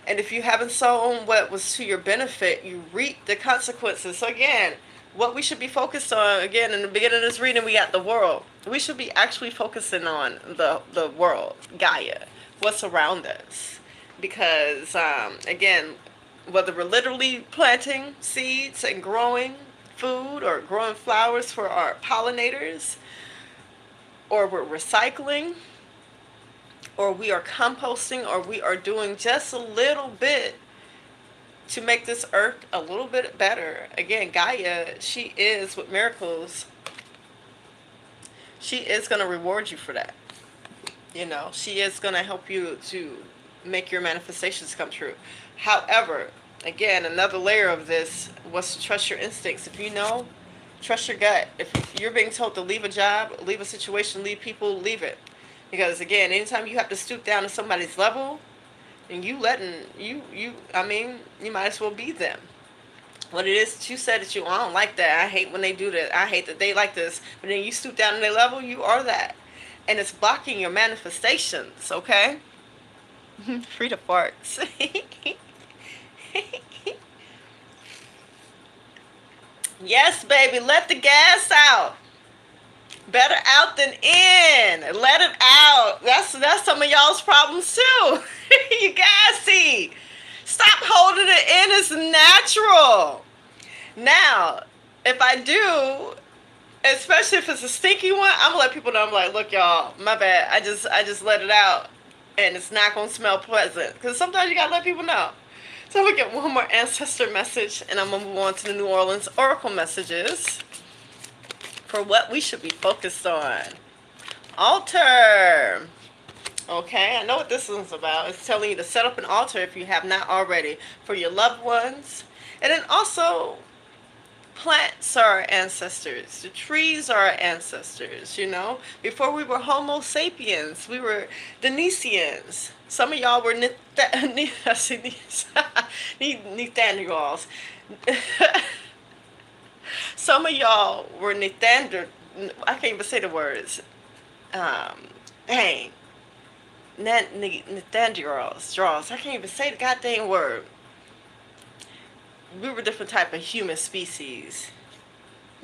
And if you haven't sown what was to your benefit, you reap the consequences. So again, what we should be focused on, again, in the beginning of this reading, we got the world. We should be actually focusing on the world, Gaia, what's around us. Because, again, whether we're literally planting seeds and growing food or growing flowers for our pollinators, or we're recycling, or we are composting, or we are doing just a little bit to make this earth a little bit better. Again, Gaia, she is with miracles. She is going to reward you for that. She is going to help you to make your manifestations come true. However, again, another layer of this was to trust your instincts. If you know, trust your gut. If you're being told to leave a job, leave a situation, leave people, leave it. Because again, anytime you have to stoop down to somebody's level, and you might as well be them. What it is that you said that I don't like that. I hate when they do that. I hate that they like this. But then you stoop down to their level, you are that. And it's blocking your manifestations, okay? Free the farts. Yes, baby, let the gas out. Better out than in. Let it out. That's some of y'all's problems too. You gassy. Stop holding it in. It's natural. Now, if I do, especially if it's a stinky one, I'm gonna let people know. I'm like, look, y'all, my bad. I just let it out, and it's not gonna smell pleasant. Because sometimes you gotta let people know. So I'm gonna get one more ancestor message, and I'm gonna move on to the New Orleans Oracle messages for what we should be focused on. Altar. Okay, I know what this one's about. It's telling you to set up an altar if you have not already for your loved ones. And then also, plants are our ancestors. The trees are our ancestors, Before we were Homo sapiens, we were Deniscians. Some of y'all were Neanderthals. Some of y'all were I can't even say the words. Um, Dang. Nathaniels, draws. I can't even say the goddamn word. We were different type of human species.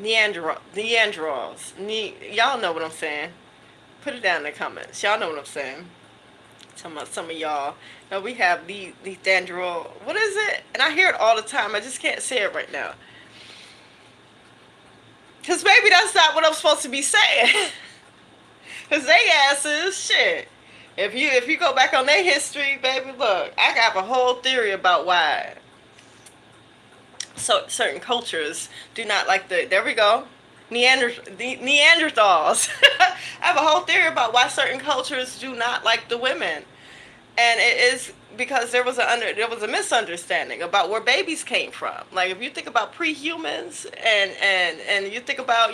Neanderthals. Y'all know what I'm saying. Put it down in the comments. Y'all know what I'm saying. Some of y'all. No, we have the Neanderthal. What is it? And I hear it all the time. I just can't say it right now. Cause maybe that's not what I'm supposed to be saying. Cause they asses shit. If you go back on their history, baby, look, I got a whole theory about why. So certain cultures do not like the. There we go. Neanderthals. I have a whole theory about why certain cultures do not like the women, and it is because there was a misunderstanding about where babies came from. Like if you think about pre-humans and you think about,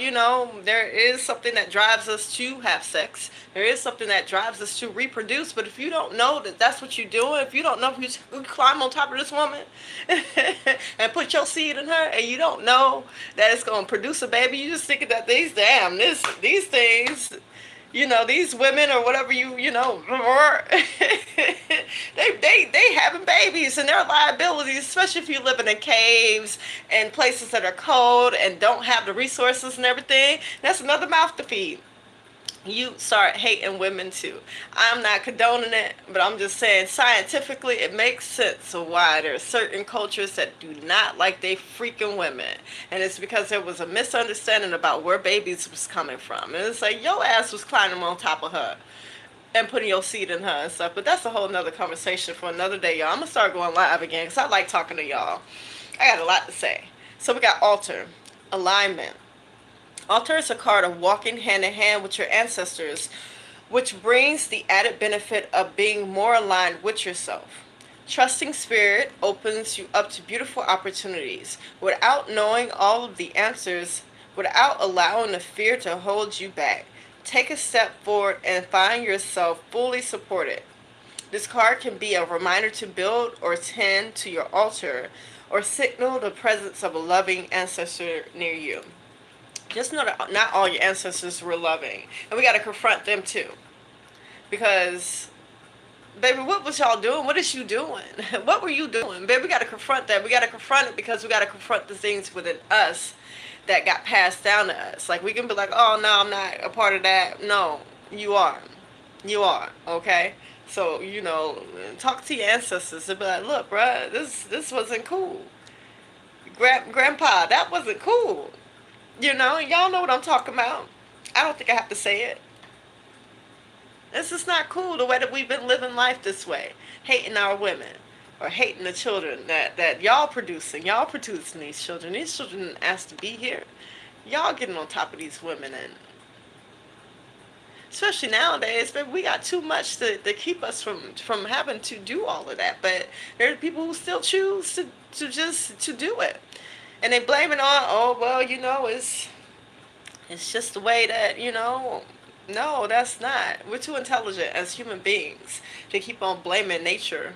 there is something that drives us to have sex. There is something that drives us to reproduce. But if you don't know that that's what you're doing, if you don't know if you climb on top of this woman and put your seed in her, and you don't know that it's going to produce a baby, you just thinking that these things, these women or whatever they having babies and they're liabilities, especially if you're living in caves and places that are cold and don't have the resources and everything. That's another mouth to feed. You start hating women too. I'm not condoning it, but I'm just saying scientifically it makes sense of why there are certain cultures that do not like they freaking women. And it's because there was a misunderstanding about where babies was coming from. And it's like your ass was climbing on top of her and putting your seed in her and stuff. But that's a whole nother conversation for another day, y'all. I'm going to start going live again because I like talking to y'all. I got a lot to say. So we got altar, alignment. Altar is a card of walking hand in hand with your ancestors, which brings the added benefit of being more aligned with yourself. Trusting spirit opens you up to beautiful opportunities without knowing all of the answers, without allowing the fear to hold you back. Take a step forward and find yourself fully supported. This card can be a reminder to build or tend to your altar or signal the presence of a loving ancestor near you. Just know that not all your ancestors were loving. And we got to confront them too. Because, baby, what was y'all doing? What is you doing? What were you doing? Baby, we got to confront that. We got to confront it because we got to confront the things within us that got passed down to us. Like, we can be like, oh, no, I'm not a part of that. No, you are. You are, okay? So, talk to your ancestors and be like, look, bruh, this wasn't cool. Grandpa, that wasn't cool. Y'all know what I'm talking about. I don't think I have to say it. This is not cool, the way that we've been living life this way. Hating our women. Or hating the children that y'all producing. Y'all producing these children. These children didn't ask to be here. Y'all getting on top of these women. And especially nowadays, baby, we got too much to keep us from having to do all of that. But there are people who still choose to do it. And they blame it on, oh, well, it's just the way that, no, that's not. We're too intelligent as human beings to keep on blaming nature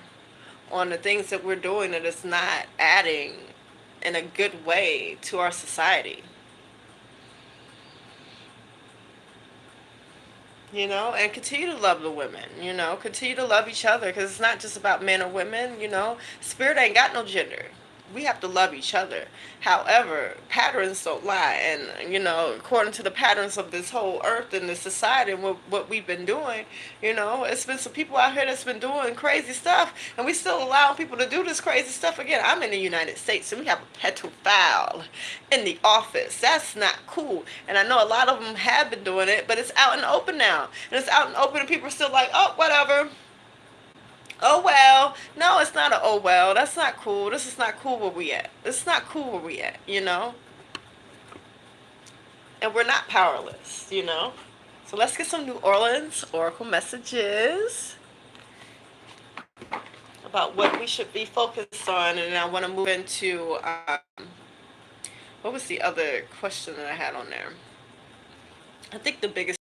on the things that we're doing that is not adding in a good way to our society. And continue to love the women, continue to love each other because it's not just about men or women, spirit ain't got no gender. We have to love each other. However, patterns don't lie. And, according to the patterns of this whole earth and this society and what we've been doing, it's been some people out here that's been doing crazy stuff. And we still allow people to do this crazy stuff. Again, I'm in the United States and we have a pedophile in the office. That's not cool. And I know a lot of them have been doing it, but it's out in the open now. And it's out in the open and people are still like, oh, whatever. Oh well. No, it's not a oh well. That's not cool. This is not cool where we at. This is not cool where we at, And we're not powerless, So let's get some New Orleans Oracle messages about what we should be focused on. And I want to move into, what was the other question that I had on there? I think the biggest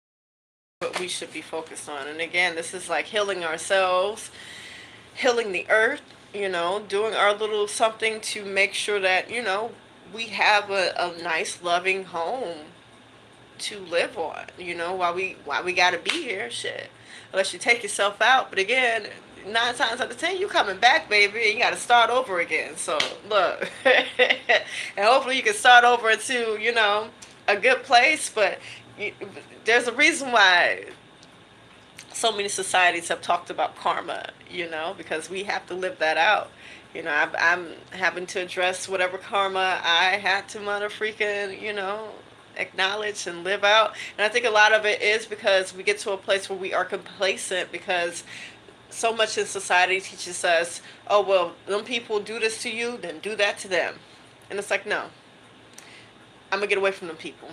what we should be focused on. And again, this is like healing ourselves, healing the earth, doing our little something to make sure that, we have a nice, loving home. to live on, while we gotta be here, shit. Unless you take yourself out. But again, 9 times out of 10, you coming back, baby, and you gotta start over again. So look. And hopefully you can start over into, a good place, but you, there's a reason why so many societies have talked about karma, because we have to live that out. I'm having to address whatever karma I had to mother freaking, acknowledge and live out. And I think a lot of it is because we get to a place where we are complacent because so much in society teaches us, oh, well, them people do this to you, then do that to them. And it's like, no, I'm going to get away from them people.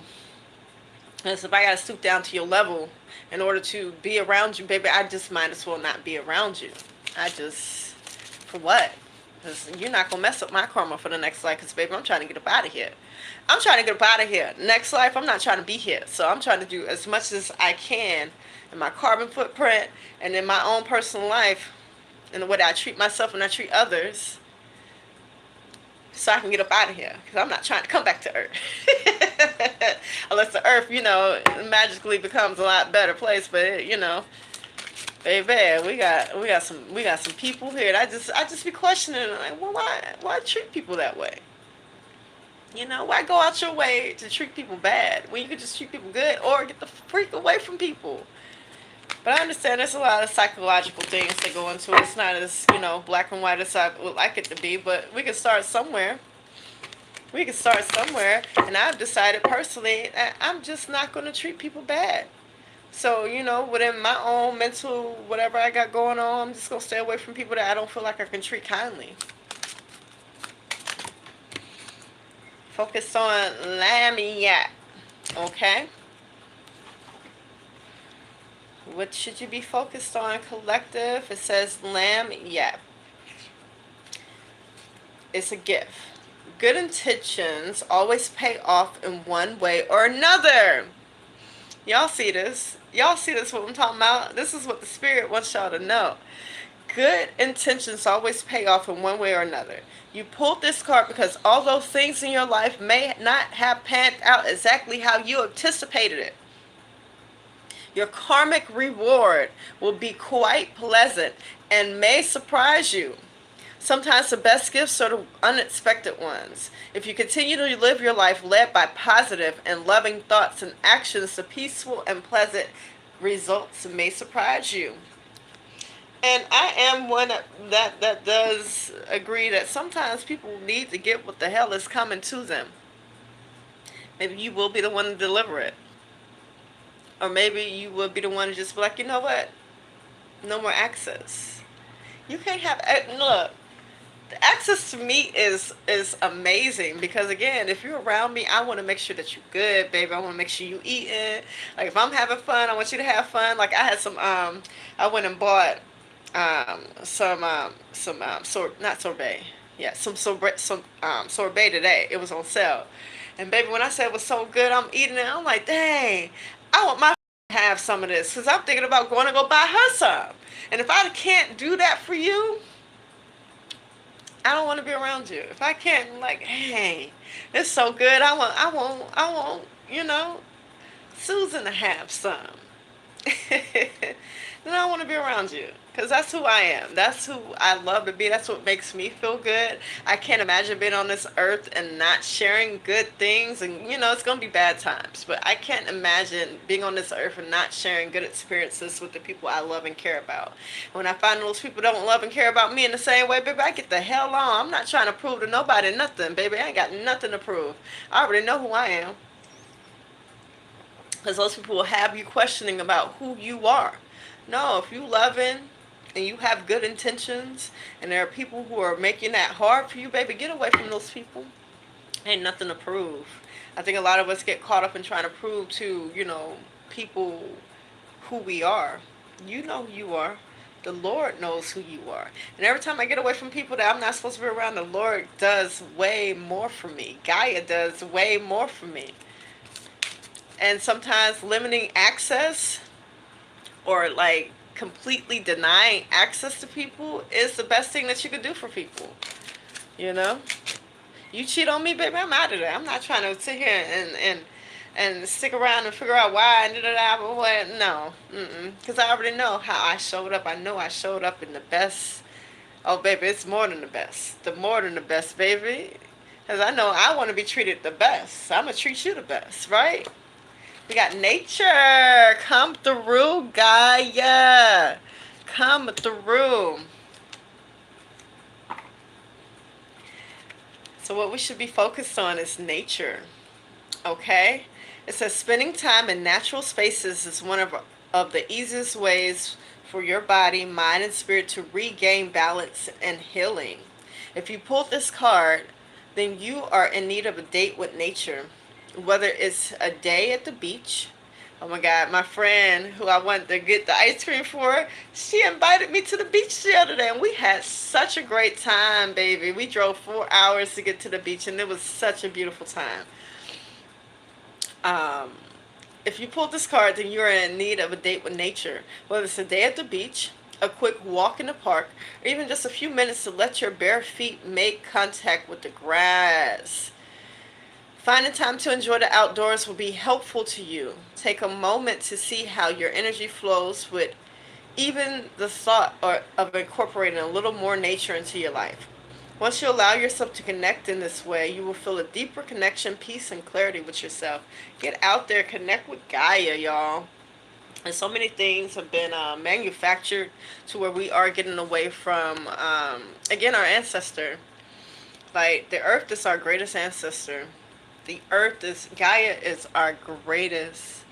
And so if I got to stoop down to your level in order to be around you, baby, I just might as well not be around you. For what? Because you're not going to mess up my karma for the next life. Because, baby, I'm trying to get up out of here. I'm trying to get up out of here. Next life, I'm not trying to be here. So I'm trying to do as much as I can in my carbon footprint and in my own personal life and the way that I treat myself and I treat others, so I can get up out of here, because I'm not trying to come back to Earth. Unless the Earth, magically becomes a lot better place. But baby, we got some people here. And I just be questioning, like, well, why treat people that way? Why go out your way to treat people bad when you could just treat people good or get the freak away from people? But I understand there's a lot of psychological things that go into it. It's not as, black and white as I would like it to be, but we can start somewhere. And I've decided personally that I'm just not going to treat people bad. So, within my own mental, whatever I got going on, I'm just going to stay away from people that I don't feel like I can treat kindly. Focus on Lamiak, okay? What should you be focused on, collective? It says Lamiak. It's a gift. Good intentions always pay off in one way or another. Y'all see this? What I'm talking about? This is what the spirit wants y'all to know. Good intentions always pay off in one way or another. You pulled this card because although things in your life may not have panned out exactly how you anticipated it, your karmic reward will be quite pleasant and may surprise you. Sometimes the best gifts are the unexpected ones. If you continue to live your life led by positive and loving thoughts and actions, the peaceful and pleasant results may surprise you. And I am one that does agree that sometimes people need to get what the hell is coming to them. Maybe you will be the one to deliver it. Or maybe you will be the one to just be like, you know what? No more access. You can't have, look, the access to me is amazing because, again, if you're around me, I want to make sure that you're good, baby. I want to make sure you eating. Like, if I'm having fun, I want you to have fun. Like, I had some, I went and bought not sorbet. Yeah, some sorbet today. It was on sale. And, baby, when I said it was so good, I'm eating it. I'm like, dang, I want my to have some of this because I'm thinking about going to go buy her some. And if I can't do that for you, I don't want to be around you. If I can't, like, hey, it's so good. I want, Susan to have some. Then I don't want to be around you. Because that's who I am. That's who I love to be. That's what makes me feel good. I can't imagine being on this earth and not sharing good things. And, it's going to be bad times. But I can't imagine being on this earth and not sharing good experiences with the people I love and care about. When I find those people don't love and care about me in the same way, baby, I get the hell on. I'm not trying to prove to nobody nothing, baby. I ain't got nothing to prove. I already know who I am. Because those people will have you questioning about who you are. No, if you loving and you have good intentions and there are people who are making that hard for you, baby, get away from those people. Ain't nothing to prove. I think a lot of us get caught up in trying to prove to, people who we are. You know who you are. The Lord knows who you are. And every time I get away from people that I'm not supposed to be around, the Lord does way more for me. Gaia does way more for me. And sometimes limiting access or like completely denying access to people is the best thing that you could do for people. You cheat on me, baby, I'm out of there. I'm not trying to sit here and and stick around and figure out why and da da da. What? No, because I already know how I showed up. I know I showed up in the best. Oh, baby, it's more than the best. The more than the best, baby. Because I know I want to be treated the best. I'm going to treat you the best, right? We got nature. Come through, Gaia. Come through. So what we should be focused on is nature. Okay? It says spending time in natural spaces is one of the easiest ways for your body, mind, and spirit to regain balance and healing. If you pull this card, then you are in need of a date with nature. Whether it's a day at the beach. Oh my God, my friend who I wanted to get the ice cream for, she invited me to the beach the other day, and we had such a great time, baby. We drove 4 hours to get to the beach, and it was such a beautiful time. If you pulled this card, then you're in need of a date with nature. Whether it's a day at the beach, a quick walk in the park, or even just a few minutes to let your bare feet make contact with the grass. Finding time to enjoy the outdoors will be helpful to you. Take a moment to see how your energy flows with even the thought of incorporating a little more nature into your life. Once you allow yourself to connect in this way, you will feel a deeper connection, peace, and clarity with yourself. Get out there, connect with Gaia, y'all. And so many things have been manufactured to where we are getting away from, again, our ancestor. Like, the earth is our greatest ancestor. The earth is, Gaia is our greatest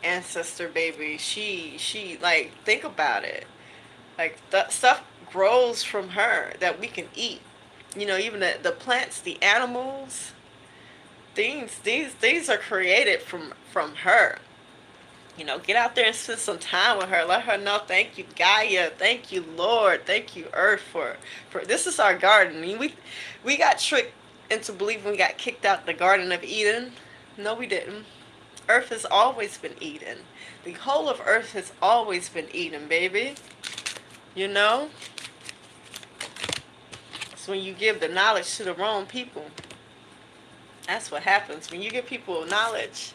ancestor, baby. She, like, think about it. Like, the stuff grows from her that we can eat. You know, even the plants, the animals, these are created from her. You know, get out there and spend some time with her. Let her know, thank you, Gaia. Thank you, Lord. Thank you, Earth, for this is our garden. I mean, we got tricked into believing we got kicked out the Garden of Eden. No, we didn't. Earth has always been Eden. The whole of Earth has always been Eden, baby. You know? So when you give the knowledge to the wrong people, that's what happens. When you give people knowledge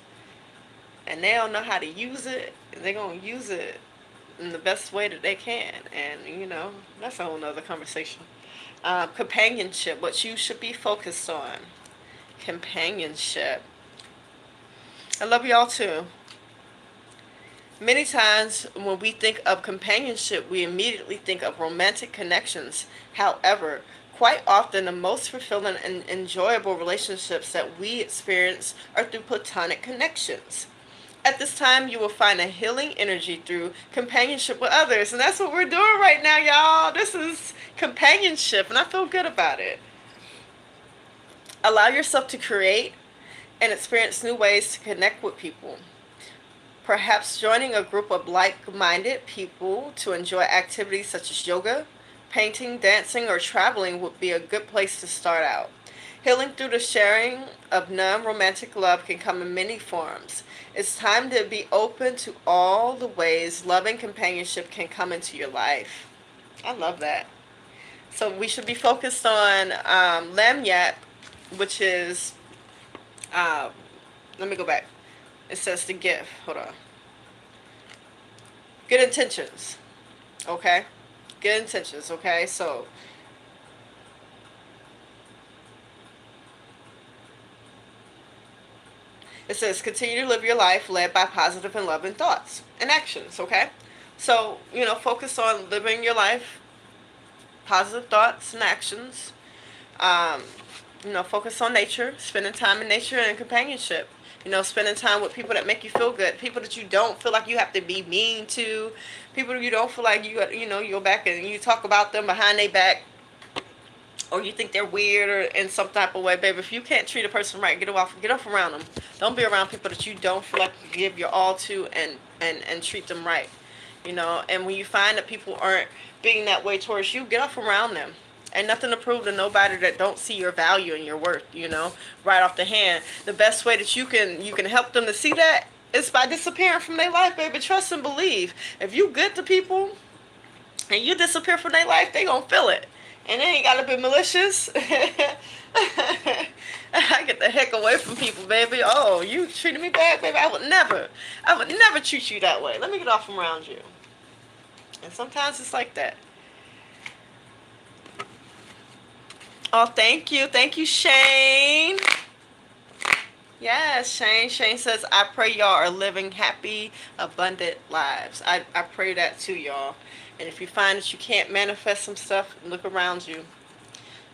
and they don't know how to use it, they're going to use it in the best way that they can. And, you know, that's a whole nother conversation. Companionship, what you should be focused on. Companionship. I love y'all too. Many times when we think of companionship, we immediately think of romantic connections. However, quite often the most fulfilling and enjoyable relationships that we experience are through platonic connections. At this time, you will find a healing energy through companionship with others. And that's what we're doing right now, y'all. This is companionship, and I feel good about it. Allow yourself to create and experience new ways to connect with people. Perhaps joining a group of like-minded people to enjoy activities such as yoga, painting, dancing, or traveling would be a good place to start out. Healing through the sharing of non-romantic love can come in many forms. It's time to be open to all the ways love and companionship can come into your life. I love that. So we should be focused on Lamyat, which is, let me go back. It says the gift. Hold on. Good intentions. Okay? Good intentions, okay? So it says, continue to live your life led by positive and loving thoughts and actions, okay? So, you know, focus on living your life, positive thoughts and actions. You know, focus on nature, spending time in nature and companionship. You know, spending time with people that make you feel good, people that you don't feel like you have to be mean to, people you don't feel like you know, you go back and you talk about them behind their back, or you think they're weird or in some type of way, baby. If you can't treat a person right, get off around them. Don't be around people that you don't feel like you give your all to and treat them right. You know, and when you find that people aren't being that way towards you, get off around them. Ain't nothing to prove to nobody that don't see your value and your worth, you know, right off the hand. The best way that you can help them to see that is by disappearing from their life, baby. Trust and believe. If you good to people and you disappear from their life, they gonna feel it. And they ain't gotta be malicious. I get the heck away away from people, baby. Oh, you treated me bad, baby. I would never treat you that way. Let me get off from around you. And sometimes it's like that. Oh, thank you, Shane. Yes, Shane. Shane says, I pray y'all are living happy, abundant lives. I pray that too, y'all. And if you find that you can't manifest some stuff, look around you.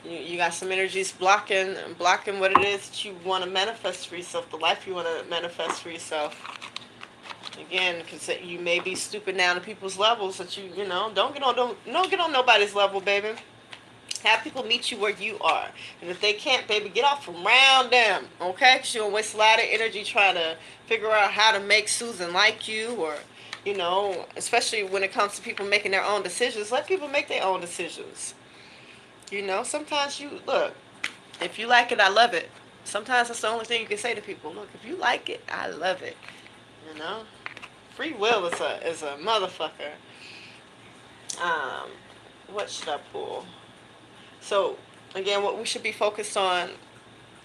You got some energies blocking what it is that you want to manifest for yourself, the life you want to manifest for yourself. Again, because you may be stooping down to people's levels that don't get on nobody's level, baby. Have people meet you where you are. And if they can't, baby, get off from around them, okay? Because you're going to waste a lot of energy trying to figure out how to make Susan like you, or, especially when it comes to people making their own decisions. Let people make their own decisions. Sometimes look, if you like it, I love it. Sometimes that's the only thing you can say to people. Look, if you like it, I love it. Free will is a motherfucker. What should I pull? So, again, what we should be focused on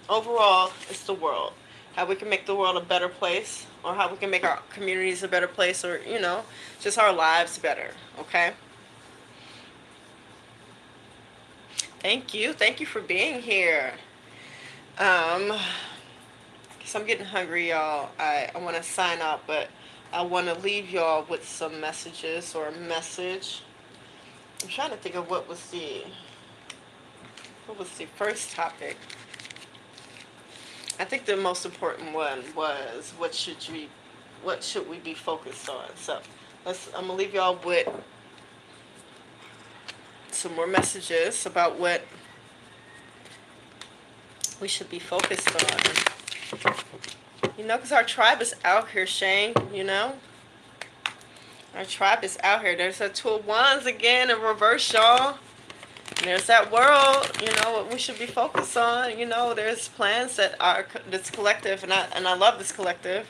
overall is the world. How we can make the world a better place, or how we can make our communities a better place, or, just our lives better, okay? Thank you. Thank you for being here. Because I'm getting hungry, y'all. I want to sign up, but I want to leave y'all with some messages or a message. I'm trying to think of what was the first topic. I think the most important one was what should we be focused on. So I'm gonna leave y'all with some more messages about what we should be focused on. Because our tribe is out here, Shane. Our tribe is out here. There's a two of wands again in reverse, y'all. And there's that world, what we should be focused on. There's plans that's collective, and I love this collective,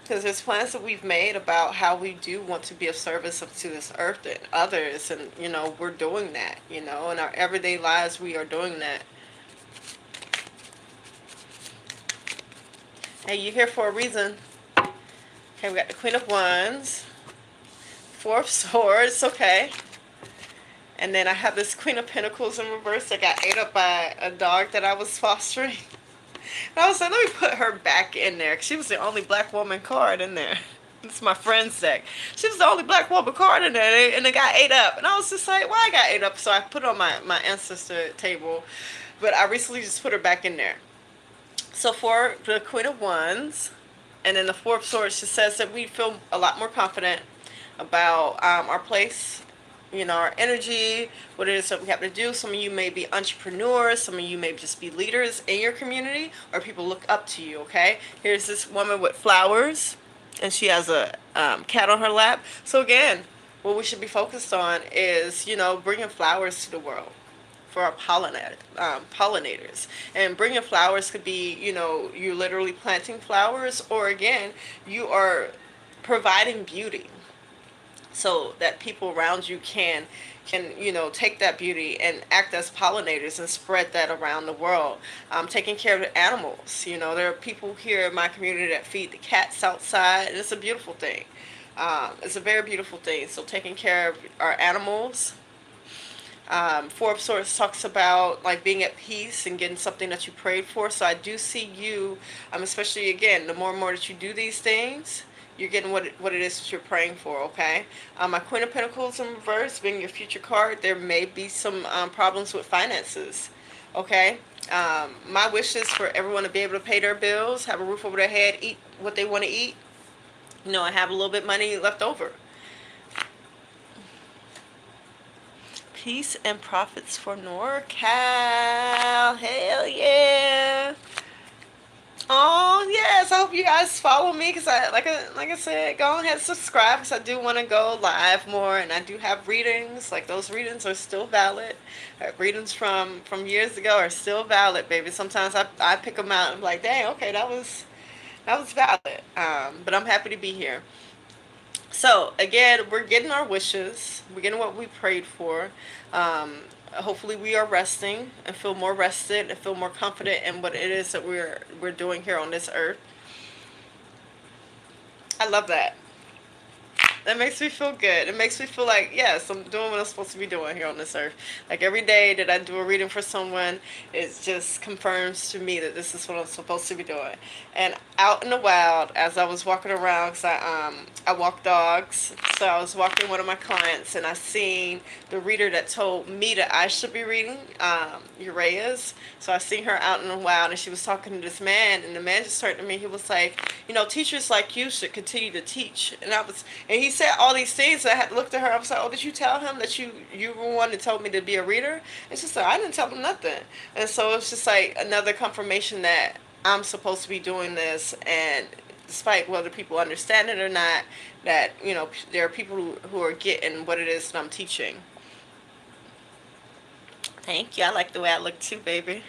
because there's plans that we've made about how we do want to be of service to this earth and others, and we're doing that. In our everyday lives, we are doing that. Hey, you're here for a reason. Okay, we got the Queen of Wands, Four of Swords. Okay. And then I have this Queen of Pentacles in reverse that got ate up by a dog that I was fostering. And I was like, let me put her back in there, because she was the only black woman card in there. It's my friend's deck. She was the only black woman card in there, and it got ate up. And I was just like, why I got ate up? So I put it on my ancestor table. But I recently just put her back in there. So for the Queen of Wands, and then the Four of Swords, just says that we feel a lot more confident about our place, our energy, what it is that we have to do. Some of you may be entrepreneurs, some of you may just be leaders in your community, or people look up to you, okay? Here's this woman with flowers, and she has a cat on her lap. So again, what we should be focused on is, bringing flowers to the world for our pollinators. And bringing flowers could be, you're literally planting flowers, or again, you are providing beauty, so that people around you can take that beauty and act as pollinators and spread that around the world. Taking care of the animals. There are people here in my community that feed the cats outside, and it's a beautiful thing. It's a very beautiful thing. So taking care of our animals. Four of Swords talks about like being at peace and getting something that you prayed for. So I do see you, especially again, the more and more that you do these things, you're getting what it is that you're praying for, okay? My Queen of Pentacles in reverse, being your future card, there may be some problems with finances, okay? My wish is for everyone to be able to pay their bills, have a roof over their head, eat what they want to eat, and have a little bit of money left over. Peace and profits for NorCal. Hell yeah. Oh yes, I hope you guys follow me, because like I said, go ahead and subscribe, because I do want to go live more, and I do have readings. Like, those readings are still valid. Readings from years ago are still valid, baby. Sometimes I pick them out and I'm like, dang, okay, that was valid. But I'm happy to be here. So again, we're getting our wishes. We're getting what we prayed for. hopefully we are resting and feel more rested and feel more confident in what it is that we're doing here on this earth. I love that. That makes me feel good. It makes me feel like, yes, I'm doing what I'm supposed to be doing here on this earth. Like every day that I do a reading for someone, it just confirms to me that this is what I'm supposed to be doing. And out in the wild, as I was walking around, because I walk dogs, so I was walking one of my clients, and I seen the reader that told me that I should be reading, Uriah's. So I seen her out in the wild, and she was talking to this man, and the man just turned to me. He was like, teachers like you should continue to teach. And he said all these things. I had to look at her. I was like, oh, did you tell him that you were one that told me to be a reader? And she's like, I didn't tell him nothing. And so it's just like another confirmation that I'm supposed to be doing this, and despite whether people understand it or not, that there are people who are getting what it is that I'm teaching. Thank you. I like the way I look too, baby.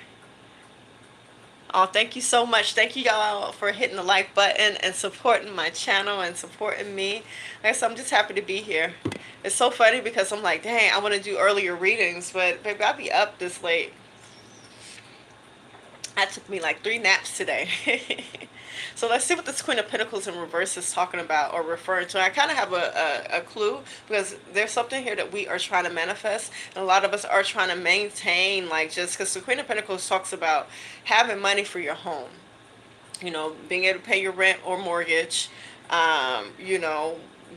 Oh, thank you so much. Thank you y'all for hitting the like button and supporting my channel and supporting me. Like I said, I'm just happy to be here. It's so funny because I'm like, dang, I want to do earlier readings, but baby, I'll be up this late. I took me like 3 naps today. So let's see what this Queen of Pentacles in reverse is talking about or referring to. I kind of have a clue, because there's something here that we are trying to manifest. And a lot of us are trying to maintain, like, just because the Queen of Pentacles talks about having money for your home. Being able to pay your rent or mortgage.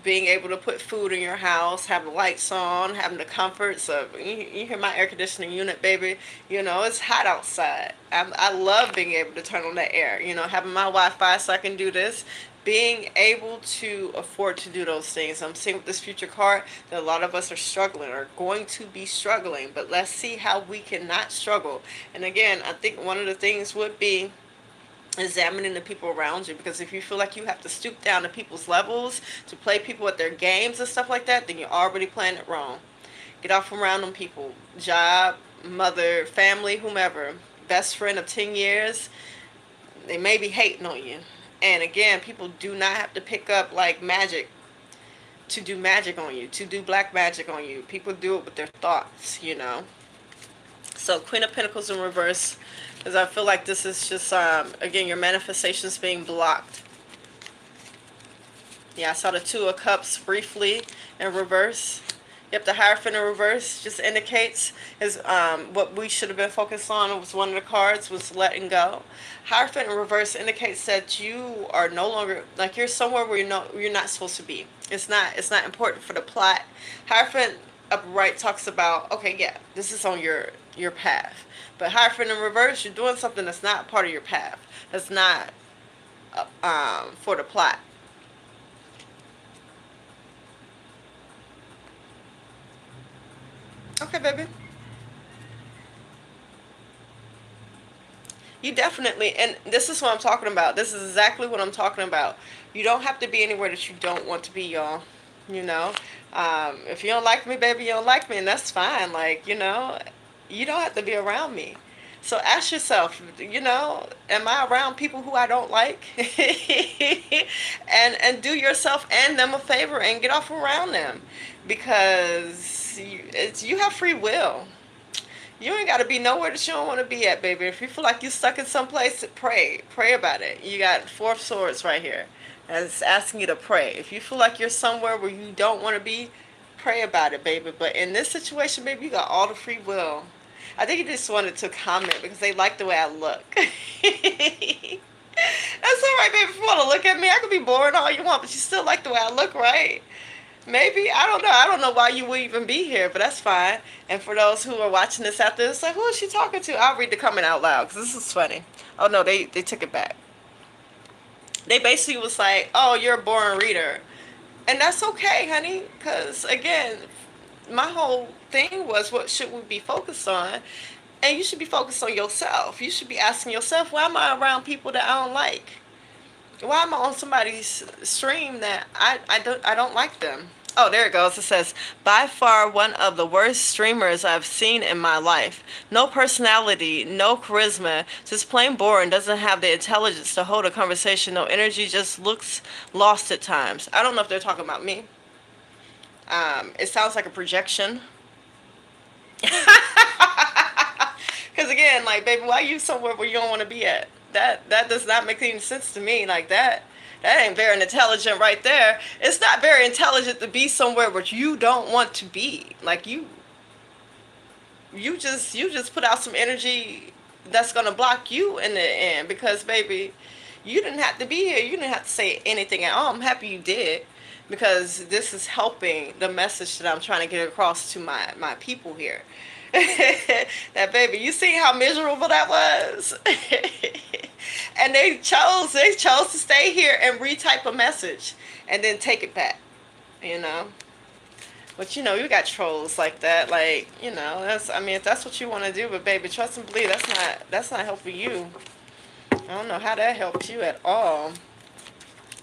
Being able to put food in your house, having lights on, having the comforts of, you hear my air conditioning unit, baby. It's hot outside. I love being able to turn on the air, having my Wi-Fi so I can do this. Being able to afford to do those things. I'm seeing with this future card that a lot of us are struggling, or going to be struggling, but let's see how we can not struggle. And again, I think one of the things would be examining the people around you, because if you feel like you have to stoop down to people's levels to play people at their games and stuff like that, then you're already playing it wrong. Get off from around them people. Job, mother, family, whomever, best friend of 10 years, they may be hating on you. And again, people do not have to pick up like magic to do magic on you, to do black magic on you. People do it with their thoughts. So Queen of Pentacles in reverse, because I feel like this is just, again, your manifestations being blocked. Yeah, I saw the Two of Cups briefly in reverse. Yep, the Hierophant in reverse just indicates is what we should have been focused on. It was one of the cards was letting go. Hierophant in reverse indicates that you are no longer, like, you're somewhere where you're not supposed to be. It's not important for the plot. Hierophant upright talks about, okay, yeah, this is on your path. But Hierophant in reverse, you're doing something that's not part of your path. That's not for the plot. Okay, baby. You definitely, and this is what I'm talking about. This is exactly what I'm talking about. You don't have to be anywhere that you don't want to be, y'all. If you don't like me, baby, you don't like me, and that's fine. Like, you don't have to be around me. So ask yourself, am I around people who I don't like? and do yourself and them a favor and get off around them, because you have free will. You ain't got to be nowhere that you don't want to be at, baby. If you feel like you're stuck in some place, pray about it. You got 4 swords right here, and it's asking you to pray. If you feel like you're somewhere where you don't want to be, pray about it, baby. But in this situation, baby, you got all the free will. I think you just wanted to comment because they like the way I look. That's all right, baby. If you want to look at me, I could be boring all you want, but you still like the way I look, right? Maybe. I don't know. I don't know why you would even be here, but that's fine. And for those who are watching this after, it's like, who is she talking to? I'll read the comment out loud because this is funny. Oh, no, they took it back. They basically was like, oh, you're a boring reader. And that's okay, honey, because, again, my whole thing was, what should we be focused on? And you should be focused on yourself. You should be asking yourself, why am I around people that I don't like? Why am I on somebody's stream that I don't like them? Oh, there it goes. It says, by far one of the worst streamers I've seen in my life. No personality, no charisma, just plain boring, doesn't have the intelligence to hold a conversation, no energy, just looks lost at times. I don't know if they're talking about me. It sounds like a projection. Because again, like, baby, why you somewhere where you don't want to be at? That does not make any sense to me. Like that ain't very intelligent right there. It's not very intelligent to be somewhere where you don't want to be. Like you just put out some energy that's gonna block you in the end. Because baby, you didn't have to be here. You didn't have to say anything at all. I'm happy you did, because this is helping the message that I'm trying to get across to my people here. That baby, you see how miserable that was. And they chose to stay here and retype a message and then take it back, you know. But you got trolls like that. Like, that's, I mean, if that's what you want to do, but baby, trust and believe, that's not helping you. I don't know how that helps you at all.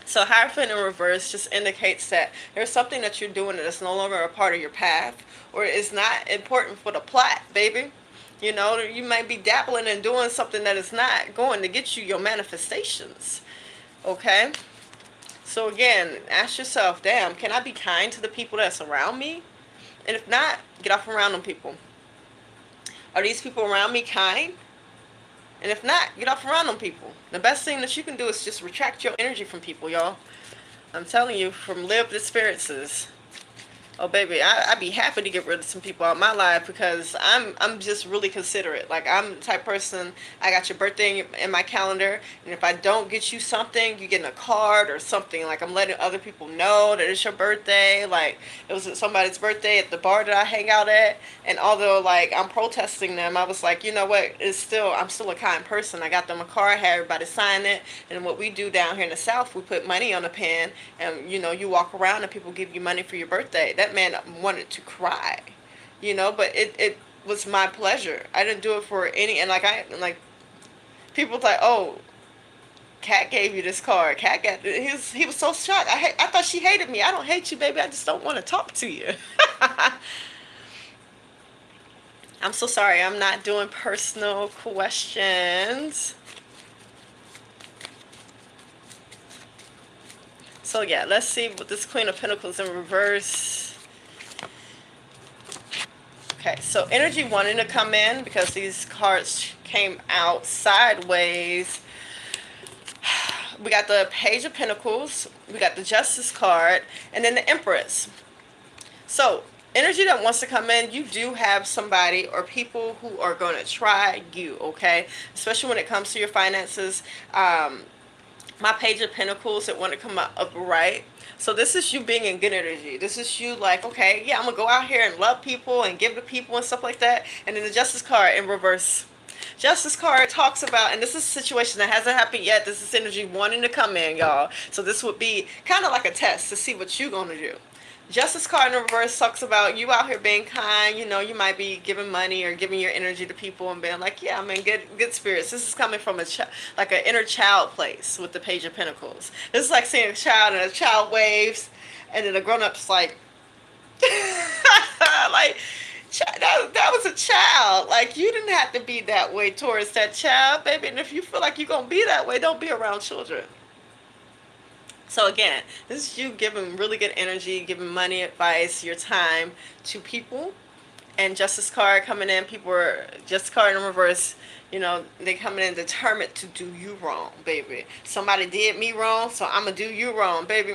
So Hierophant in reverse just indicates that there's something that you're doing that is no longer a part of your path, or is not important for the plot, baby. You might be dabbling and doing something that is not going to get you your manifestations. Okay? So again, ask yourself, damn, can I be kind to the people that surround me? And if not, get off around them people. Are these people around me kind? And if not, get off around them people. The best thing that you can do is just retract your energy from people, y'all. I'm telling you, from lived experiences. Oh baby, I'd be happy to get rid of some people out of my life, because I'm just really considerate. Like, I'm the type person, I got your birthday in my calendar, and if I don't get you something, you getting a card or something. Like, I'm letting other people know that it's your birthday. Like, it was somebody's birthday at the bar that I hang out at, and although like I'm protesting them, I was like, you know what, I'm still a kind person. I got them a card, had everybody sign it, and what we do down here in the South, we put money on a pen, and you walk around and people give you money for your birthday. That man wanted to cry, but it was my pleasure. I didn't do it for any, and like people like, oh, Kat gave you this card. Kat got, he was so shocked. I thought she hated me. I don't hate you, baby. I just don't want to talk to you. I'm so sorry. I'm not doing personal questions. So yeah, let's see what this Queen of Pentacles in reverse. Okay, so energy wanting to come in, because these cards came out sideways. We got the Page of Pentacles, we got the Justice card, and then the Empress. So energy that wants to come in, you do have somebody or people who are going to try you, okay? Especially when it comes to your finances. My Page of Pentacles, it want to come up right. So this is you being in good energy. This is you like, okay, yeah, I'm going to go out here and love people and give to people and stuff like that. And then the Justice card in reverse. Justice card talks about, and this is a situation that hasn't happened yet. This is energy wanting to come in, y'all. So this would be kind of like a test to see what you're going to do. Justice card in reverse talks about you out here being kind. You might be giving money or giving your energy to people and being like, yeah, I'm in good spirits. This is coming from like an inner child place with the Page of Pentacles. This is like seeing a child, and a child waves, and then the grown-up's like, like, that was a child. Like, you didn't have to be that way towards that child, baby. And if you feel like you're going to be that way, don't be around children. So again, this is you giving really good energy, giving money, advice, your time to people. And Justice card coming in, people are, Justice card in reverse, they coming in determined to do you wrong, baby. Somebody did me wrong, so I'm going to do you wrong, baby.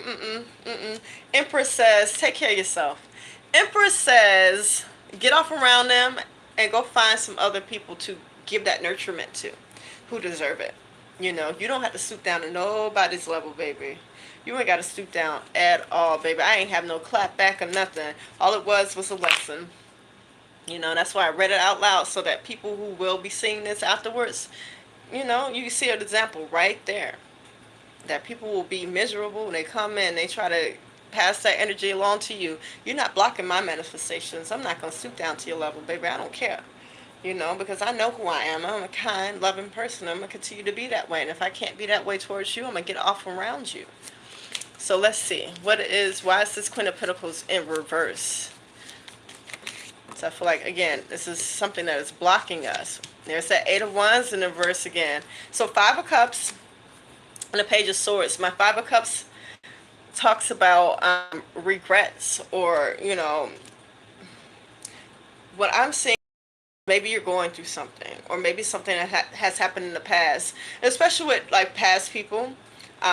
Empress says, take care of yourself. Empress says, get off around them and go find some other people to give that nurturement to, who deserve it. You don't have to stoop down to nobody's level, baby. You ain't got to stoop down at all, baby. I ain't have no clap back or nothing. All it was a lesson. That's why I read it out loud, so that people who will be seeing this afterwards, you see an example right there. That people will be miserable when they come in, they try to pass that energy along to you. You're not blocking my manifestations. I'm not going to stoop down to your level, baby. I don't care. Because I know who I am. I'm a kind, loving person. I'm going to continue to be that way. And if I can't be that way towards you, I'm going to get off around you. So let's see. Why is this Queen of Pentacles in reverse? So I feel like, again, this is something that is blocking us. There's that Eight of Wands in reverse again. So Five of Cups and the Page of Swords. My Five of Cups talks about regrets, or, what I'm seeing maybe you're going through something, or maybe something that has happened in the past, especially with like past people.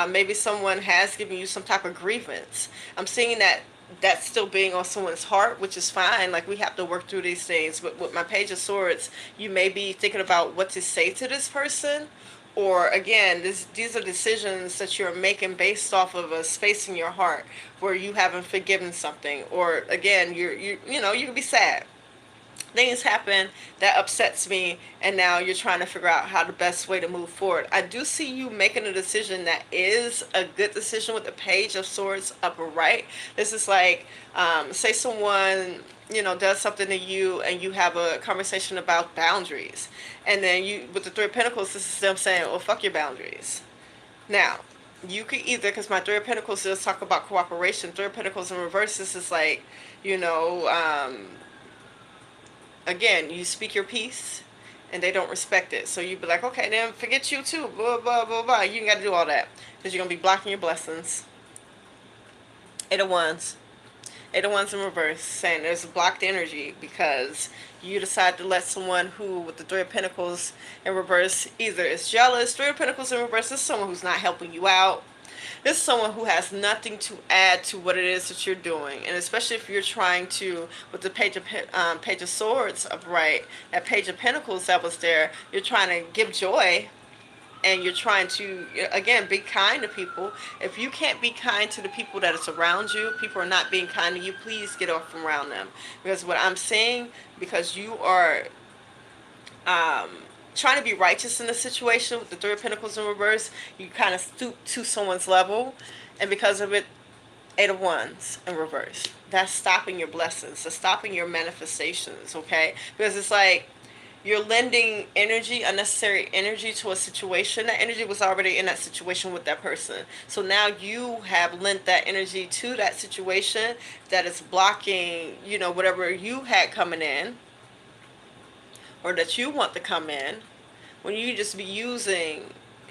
Maybe someone has given you some type of grievance. I'm seeing that that's still being on someone's heart, which is fine. Like, we have to work through these things. But with my Page of Swords, you may be thinking about what to say to this person, or again, these are decisions that you're making based off of a space in your heart where you haven't forgiven something, or again, you can be sad. Things happen that upsets me, and now you're trying to figure out how the best way to move forward. I do see you making a decision that is a good decision with the Page of Swords upright. This is like, say someone does something to you, and you have a conversation about boundaries, and then you, with the Three of Pentacles, this is them saying, well, fuck your boundaries. Now, you could either, because my Three of Pentacles does talk about cooperation. Three of Pentacles in reverse, this is like, again, you speak your piece and they don't respect it. So you be like, okay, then forget you too, blah, blah, blah, blah. You ain't got to do all that, because you're going to be blocking your blessings. Eight of Wands. Eight of Wands in reverse, saying there's a blocked energy because you decide to let someone who, with the Three of Pentacles in reverse, either is jealous. Three of Pentacles in reverse is someone who's not helping you out. This is someone who has nothing to add to what it is that you're doing. And especially if you're trying to, with the Page of Swords upright, that Page of Pentacles that was there, you're trying to give joy, and you're trying to, again, be kind to people. If you can't be kind to the people that is around you, people are not being kind to you, please get off from around them. Because what I'm saying, because you are trying to be righteous in the situation with the Three of Pentacles in reverse, you kind of stoop to someone's level, and because of it, Eight of Wands in reverse. That's stopping your blessings. That's stopping your manifestations, okay? Because it's like you're lending energy, unnecessary energy, to a situation. That energy was already in that situation with that person. So now you have lent that energy to that situation that is blocking, whatever you had coming in, or that you want to come in, when you just be using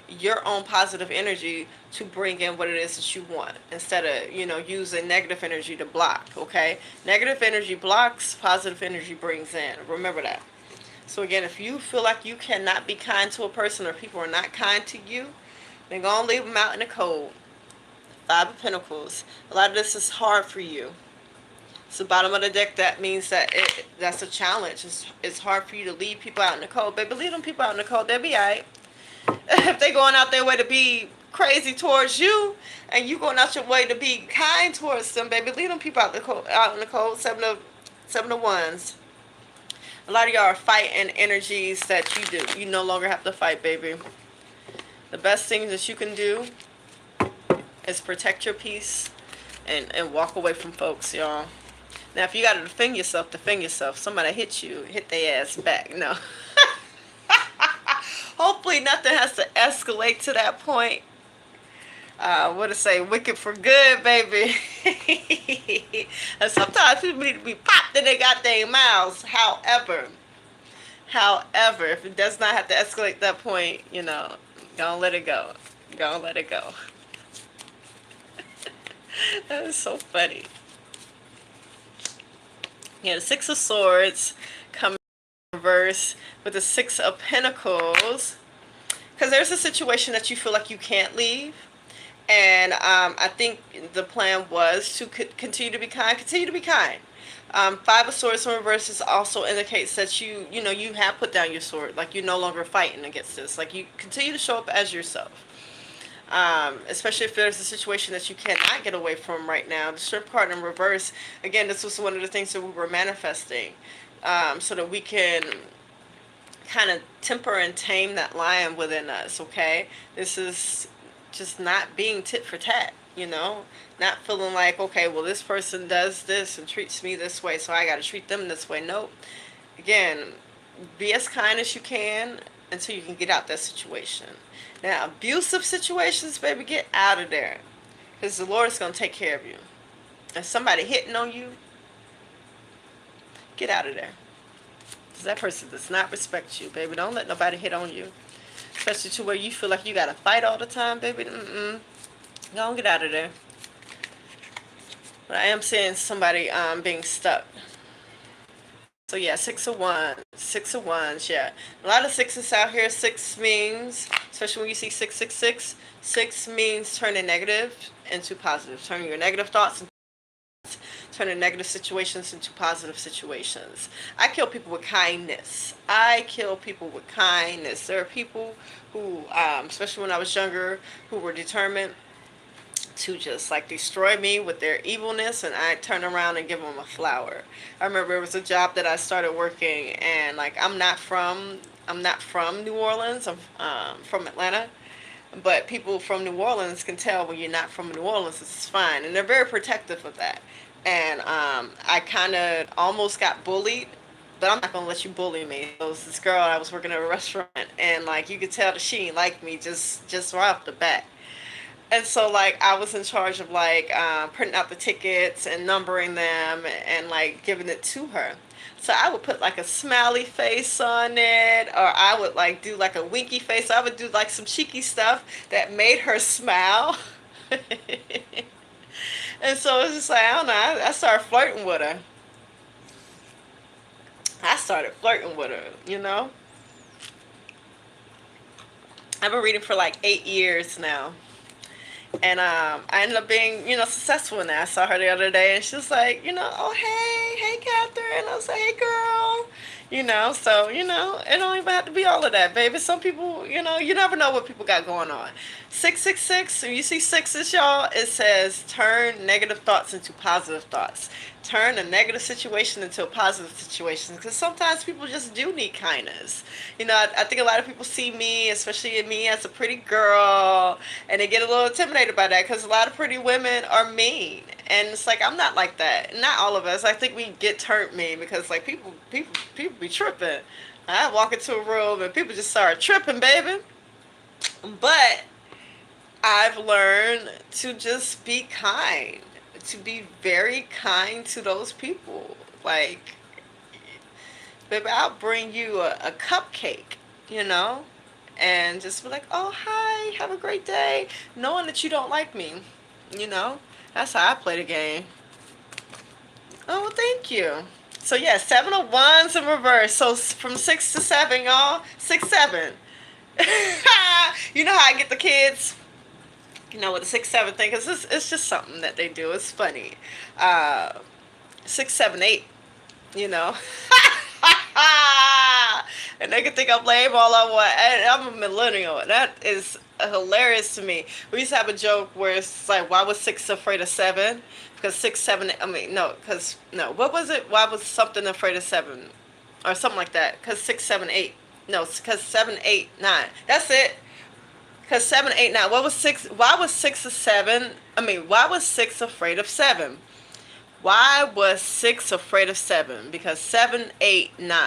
your own positive energy to bring in what it is that you want, instead of using negative energy to block. Okay, negative energy blocks, positive energy brings in. Remember that. So again, if you feel like you cannot be kind to a person, or people are not kind to you, then go and leave them out in the cold. Five of Pentacles. A lot of this is hard for you. It's the bottom of the deck. That means that that's a challenge. It's hard for you to leave people out in the cold. Baby, leave them people out in the cold. They'll be all right. If they're going out their way to be crazy towards you, and you going out your way to be kind towards them, baby, leave them people out in the cold. Seven of Wands. A lot of y'all are fighting energies that you do. You no longer have to fight, baby. The best thing that you can do is protect your peace and walk away from folks, y'all. Now, if you got to defend yourself, defend yourself. Somebody hit you, hit their ass back. No. Hopefully nothing has to escalate to that point. What to say? Wicked for good, baby. And sometimes people need to be popped in their goddamn mouths. However, if it does not have to escalate that point, don't let it go. Don't let it go. That is so funny. The Six of Swords come in reverse with the Six of Pentacles, because there's a situation that you feel like you can't leave, and I think the plan was to continue to be kind. Continue to be kind. Five of Swords in reverse also indicates that you have put down your sword, like you're no longer fighting against this, like you continue to show up as yourself. Especially if there's a situation that you cannot get away from right now. The Strength card in reverse, again, this was one of the things that we were manifesting, so that we can kind of temper and tame that lion within us, okay? This is just not being tit for tat, not feeling like, okay, well, this person does this and treats me this way, so I got to treat them this way. Nope. Again, be as kind as you can until you can get out that situation. Now, abusive situations, baby, get out of there, because the Lord is going to take care of you. If somebody hitting on you, get out of there, because that person does not respect you, baby. Don't let nobody hit on you, especially to where you feel like you got to fight all the time, baby. Don't get out of there. But I am seeing somebody being stuck. So yeah, 6 of Wands, 6 of Wands. Yeah, a lot of sixes out here. Six means, especially when you see 666. Six means turning negative into positive, turning your negative thoughts into turning negative situations into positive situations. I kill people with kindness. I kill people with kindness. There are people who, especially when I was younger, who were determined to just like destroy me with their evilness, and I turn around and give them a flower. I remember it was a job that I started working, and like I'm not from New Orleans. I'm from Atlanta, but people from New Orleans can tell when you're not from New Orleans. It's fine, and they're very protective of that. And I kind of almost got bullied, but I'm not gonna let you bully me. There was this girl, I was working at a restaurant, and like you could tell that she didn't like me just right off the bat. And so like I was in charge of like printing out the tickets and numbering them and like giving it to her. So I would put like a smiley face on it, or I would like do like a winky face. I would do like some cheeky stuff that made her smile. And so it's just like, I don't know, I started flirting with her. I started flirting with her, you know. I've been reading for like 8 years now. And I ended up being, successful in that. I saw her the other day, and she was like, oh hey Catherine. I was like, hey girl, So it don't even have to be all of that, baby. Some people, you never know what people got going on. 666. When you see sixes, y'all, it says turn negative thoughts into positive thoughts. Turn a negative situation into a positive situation, because sometimes people just do need kindness. I think a lot of people see me, especially me, as a pretty girl, and they get a little intimidated by that because a lot of pretty women are mean, and it's like I'm not like that. Not all of us. I think we get turned mean because like people be tripping. I walk into a room and people just start tripping, baby. But I've learned to just be kind, to be very kind to those people. Like, baby, I'll bring you a cupcake, you know, and just be like, oh, hi, have a great day, knowing that you don't like me, you know. That's how I play the game. Oh, well, thank you. So, yeah, 7 of Wands in reverse. So, from 6 to 7, y'all, 6, 7. You know how I get the kids? With the 6, 7 thing, because it's just something that they do. It's funny. 6, 7, 8, you know. And they can think I'm lame all I want. And I'm a millennial. That is hilarious to me. We used to have a joke where it's like, why was 6 afraid of 7? Because 6, 7, I mean, no, because, no, what was it? Why was something afraid of 7? Or something like that. Because 6, 7, 8. No, because 7, 8, 9. That's it. Because 7, 8, 9. What was 6? Why was 6 of 7? I mean, why was 6 afraid of 7? Why was 6 afraid of 7? Because 7, 8, 9.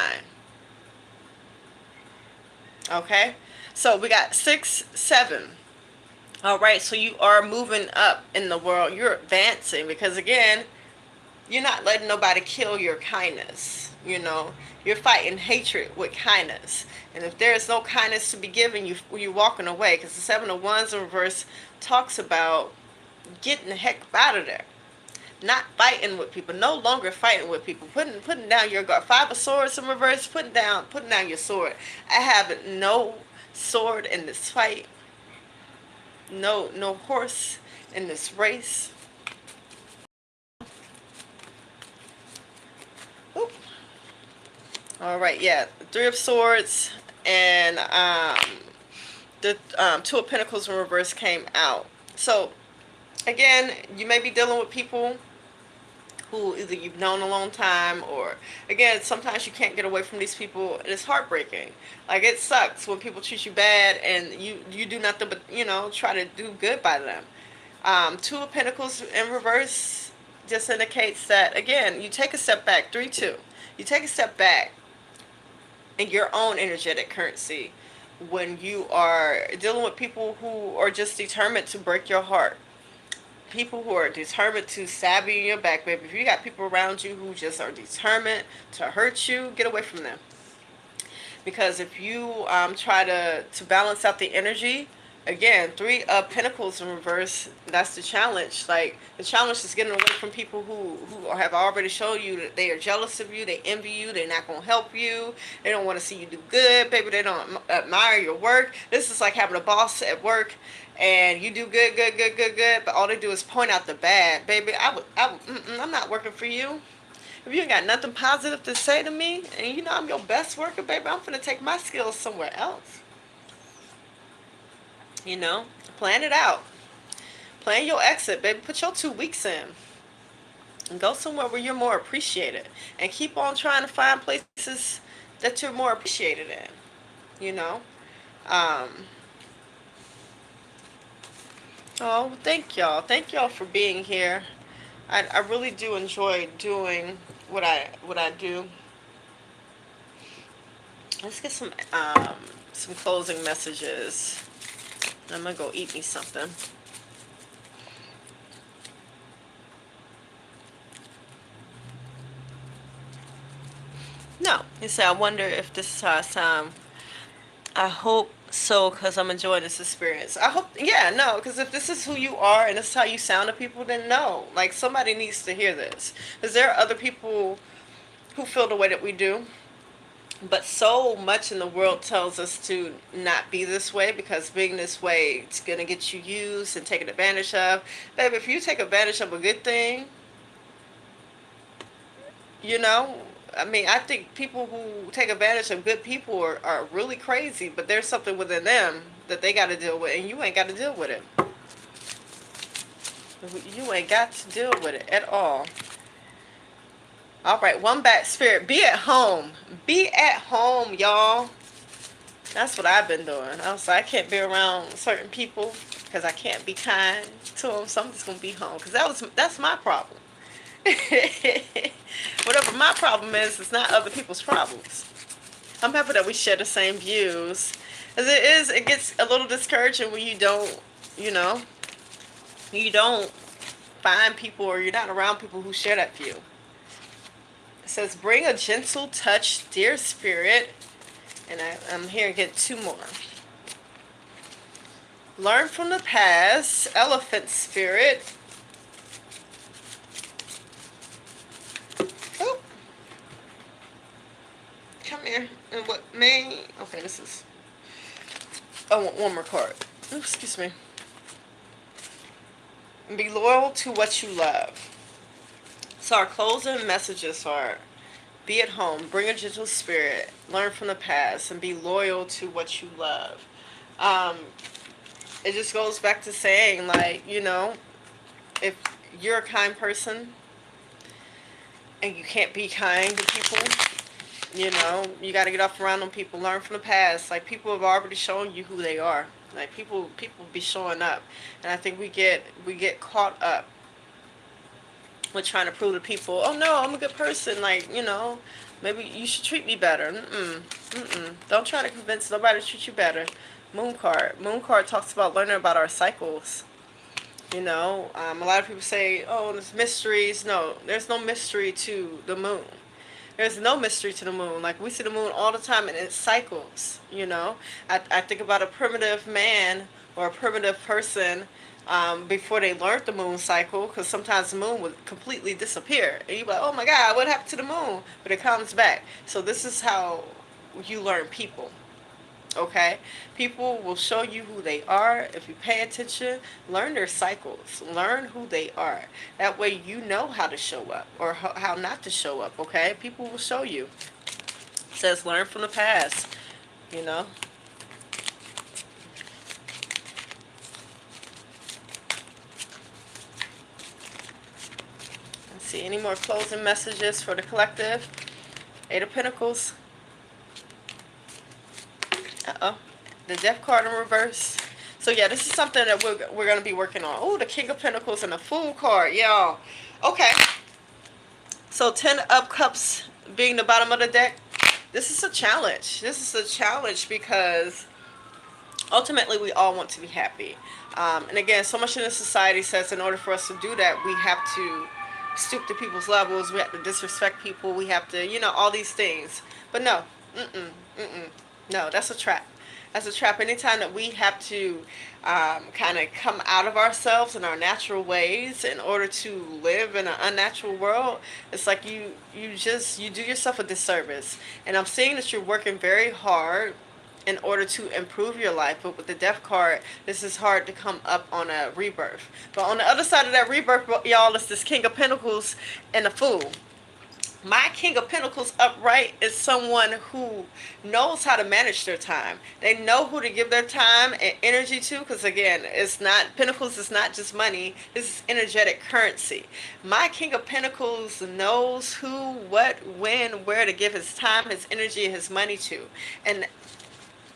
Okay? So we got 6, 7. All right, so you are moving up in the world. You're advancing because, again, you're not letting nobody kill your kindness. You're fighting hatred with kindness. And if there is no kindness to be given, you're walking away, because the 7 of Wands in reverse talks about getting the heck out of there. Not fighting with people, no longer fighting with people, putting down your guard. 5 of Swords in reverse, putting down your sword. I have no sword in this fight, no horse in this race. Oop. All right, yeah, 3 of Swords, and the 2 of Pentacles in reverse came out. So again, you may be dealing with people who either you've known a long time, or again, sometimes you can't get away from these people, and it's heartbreaking. Like, it sucks when people treat you bad and you do nothing but try to do good by them. 2 of Pentacles in reverse just indicates that, again, you take a step back. 3, 2. You take a step back in your own energetic currency when you are dealing with people who are just determined to break your heart. People who are determined to stab you in your back, baby. If you got people around you who just are determined to hurt you, get away from them. Because if you try to balance out the energy, Again, three of Pentacles in reverse. That's the challenge. Like, the challenge is getting away from people who have already shown you that they are jealous of you, they envy you, they're not going to help you, they don't want to see you do good, baby, they don't admire your work. This is like having a boss at work, and you do good, but all they do is point out the bad. Baby, I'm not working for you. If you ain't got nothing positive to say to me, and you know I'm your best worker, baby, I'm finna take my skills somewhere else. You know, plan it out. Plan your exit, baby. Put your 2 weeks in. And go somewhere where you're more appreciated. And keep on trying to find places that you're more appreciated in. You know? Oh, thank y'all. Thank y'all for being here. I really do enjoy doing what I do. Let's get some closing messages. I'm gonna go eat me something. No, he said, I wonder if this is how I sound. I hope so, because I'm enjoying this experience. I hope, yeah, no, because if this is who you are and this is how you sound to people, then no. Like, somebody needs to hear this. Because there are other people who feel the way that we do. But so much in the world tells us to not be this way, because being this way, it's going to get you used and taken advantage of. Baby, if you take advantage of a good thing, you know, I mean, I think people who take advantage of good people are really crazy, but there's something within them that they got to deal with, and you ain't got to deal with it. You ain't got to deal with it at all. All right, Wombat Spirit, be at home. Be at home, y'all. That's what I've been doing. I was like, I can't be around certain people because I can't be kind to them, so I'm just going to be home. Because that's my problem. Whatever my problem is, it's not other people's problems. I'm happy that we share the same views. As it gets a little discouraging when you don't, you know, you don't find people, or you're not around people who share that view. It says, bring a gentle touch, dear spirit. And I'm here to get 2 more. Learn from the past, elephant spirit. Oh. Come here. And what may... Okay, this is... I want one more card. Oops, excuse me. Be loyal to what you love. So our closing messages are, be at home, bring a gentle spirit, learn from the past, and be loyal to what you love. It just goes back to saying, like, you know, if you're a kind person and you can't be kind to people, you know, you got to get off around them people, learn from the past. Like, people have already shown you who they are. Like, people be showing up. And I think we get caught up with trying to prove to people, oh no, I'm a good person, like, you know, maybe you should treat me better. Don't try to convince nobody to treat you better. Moon card talks about learning about our cycles. You know, a lot of people say, oh, there's mysteries. No, there's no mystery to the moon. There's no mystery to the moon. Like, we see the moon all the time, and it cycles, you know. I think about a primitive man or a primitive person before they learned the moon cycle, because sometimes the moon would completely disappear. And you're like, oh my God, what happened to the moon? But it comes back. So this is how you learn people. Okay? People will show you who they are. If you pay attention, learn their cycles. Learn who they are. That way you know how to show up, or how not to show up, okay? People will show you. It says learn from the past, you know? Let's see, any more closing messages for the collective? 8 of Pentacles. Uh-oh. The Death card in reverse. So yeah, this is something that we're going to be working on. Oh, the King of Pentacles and the Fool card, y'all. Okay. So 10 of Cups being the bottom of the deck. This is a challenge. This is a challenge because ultimately we all want to be happy. And again, so much in the society says in order for us to do that, we have to stoop to people's levels. We have to disrespect people. We have to, you know, all these things. But no. No, that's a trap. as a trap. Anytime that we have to kind of come out of ourselves and our natural ways in order to live in an unnatural world, it's like you do yourself a disservice. And I'm seeing that you're working very hard in order to improve your life. But with the death card, this is hard to come up on a rebirth. But on the other side of that rebirth, y'all, is this King of Pentacles and the Fool. My King of Pentacles upright is someone who knows how to manage their time. They know who to give their time and energy to, because again, it's not, Pentacles is not just money. This is energetic currency. My King of Pentacles knows who, what, when, where to give his time, his energy, his money to. And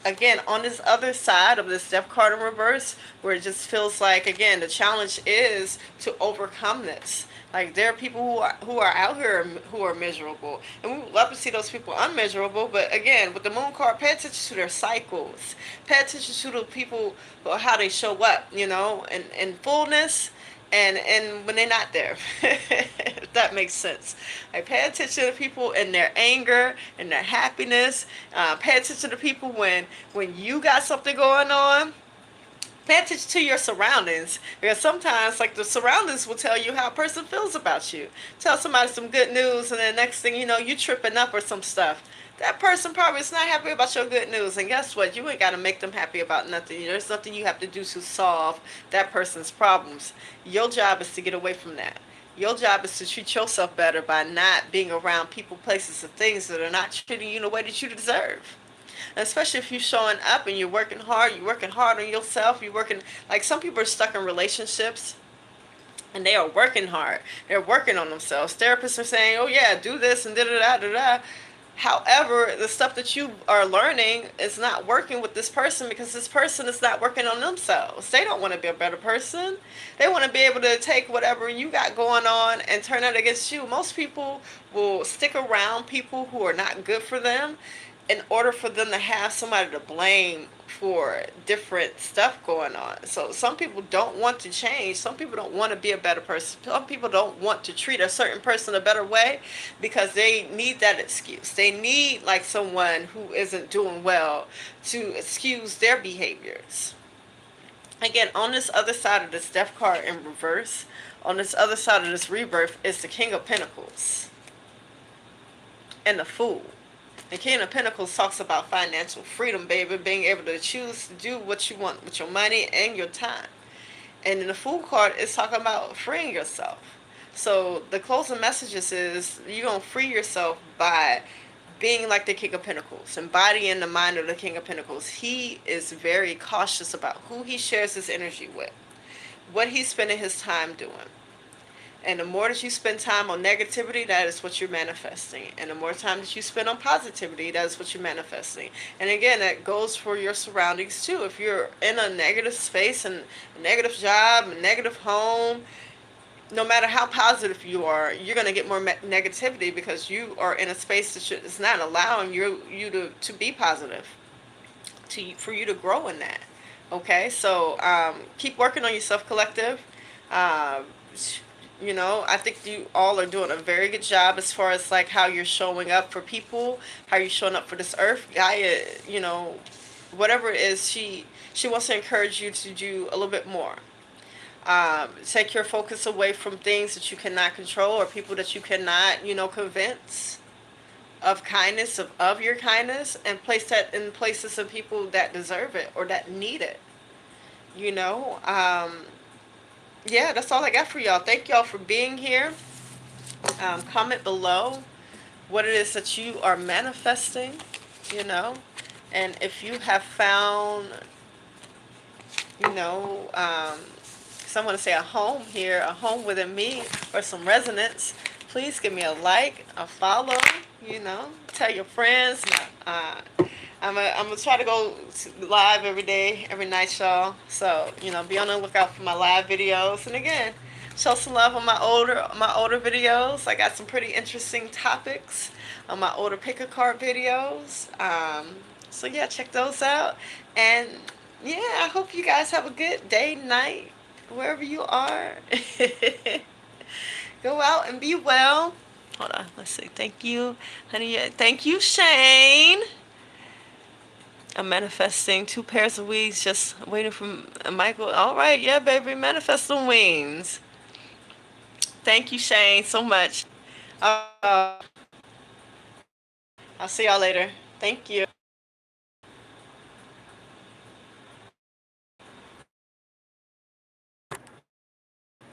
again, on this other side of this death card in reverse, where it just feels like, again, the challenge is to overcome this. Like, there are people who are out here who are miserable, and we would love to see those people unmiserable. But again, with the moon card, pay attention to their cycles. Pay attention to the people, how they show up, in fullness, and when they're not there. If that makes sense. Like, pay attention to people in their anger and their happiness. Pay attention to people when you got something going on. Pay attention to your surroundings, because sometimes, like, the surroundings will tell you how a person feels about you. Tell somebody some good news, and then next thing you know, you tripping up or some stuff. That person probably is not happy about your good news, and guess what? You ain't got to make them happy about nothing. There's nothing you have to do to solve that person's problems. Your job is to get away from that. Your job is to treat yourself better by not being around people, places, and things that are not treating you in the way that you deserve. And especially if you're showing up and you're working hard on yourself, you're working, like, some people are stuck in relationships and they are working hard. They're working on themselves. Therapists are saying, oh yeah, do this and da-da-da-da-da. However, the stuff that you are learning is not working with this person, because this person is not working on themselves. They don't want to be a better person. They want to be able to take whatever you got going on and turn it against you. Most people will stick around people who are not good for them in order for them to have somebody to blame for different stuff going on. So some people don't want to change. Some people don't want to be a better person. Some people don't want to treat a certain person a better way because they need that excuse. They need, like, someone who isn't doing well to excuse their behaviors. Again, on this other side of this death card in reverse, on this other side of this rebirth, is the King of Pentacles and the Fool. The King of Pentacles talks about financial freedom, baby, being able to choose to do what you want with your money and your time. And in the Fool card, it's talking about freeing yourself. So the closing messages is you're going to free yourself by being like the King of Pentacles, embodying the mind of the King of Pentacles. He is very cautious about who he shares his energy with, what he's spending his time doing. And the more that you spend time on negativity, that is what you're manifesting. And the more time that you spend on positivity, that is what you're manifesting. And again, that goes for your surroundings too. If you're in a negative space and a negative job, a negative home, no matter how positive you are, you're going to get more negativity, because you are in a space that is not allowing you to be positive, for you to grow in that. Okay, so keep working on yourself, collective. I think you all are doing a very good job as far as, like, how you're showing up for people, how you're showing up for this earth. Gaia, whatever it is, she wants to encourage you to do a little bit more. Take your focus away from things that you cannot control or people that you cannot, convince of kindness, of your kindness, and place that in places of people that deserve it or that need it. Yeah, that's all I got for y'all. Thank y'all for being here. Comment below what it is that you are manifesting, and if you have found, someone to say a home here, a home within me, or some resonance, please give me a like, a follow, tell your friends. I'm gonna try to go live every day, every night, y'all. So, be on the lookout for my live videos. And again, show some love on my older videos. I got some pretty interesting topics on my older pick-a-card videos. So yeah, check those out. And yeah, I hope you guys have a good day, night, wherever you are. Go out and be well. Hold on, let's see. Thank you, honey. Thank you, Shane. I'm manifesting 2 pairs of wings, just waiting for Michael. All right, yeah, baby, manifest some wings. Thank you, Shane, so much. Uh, I'll see y'all later. Thank you.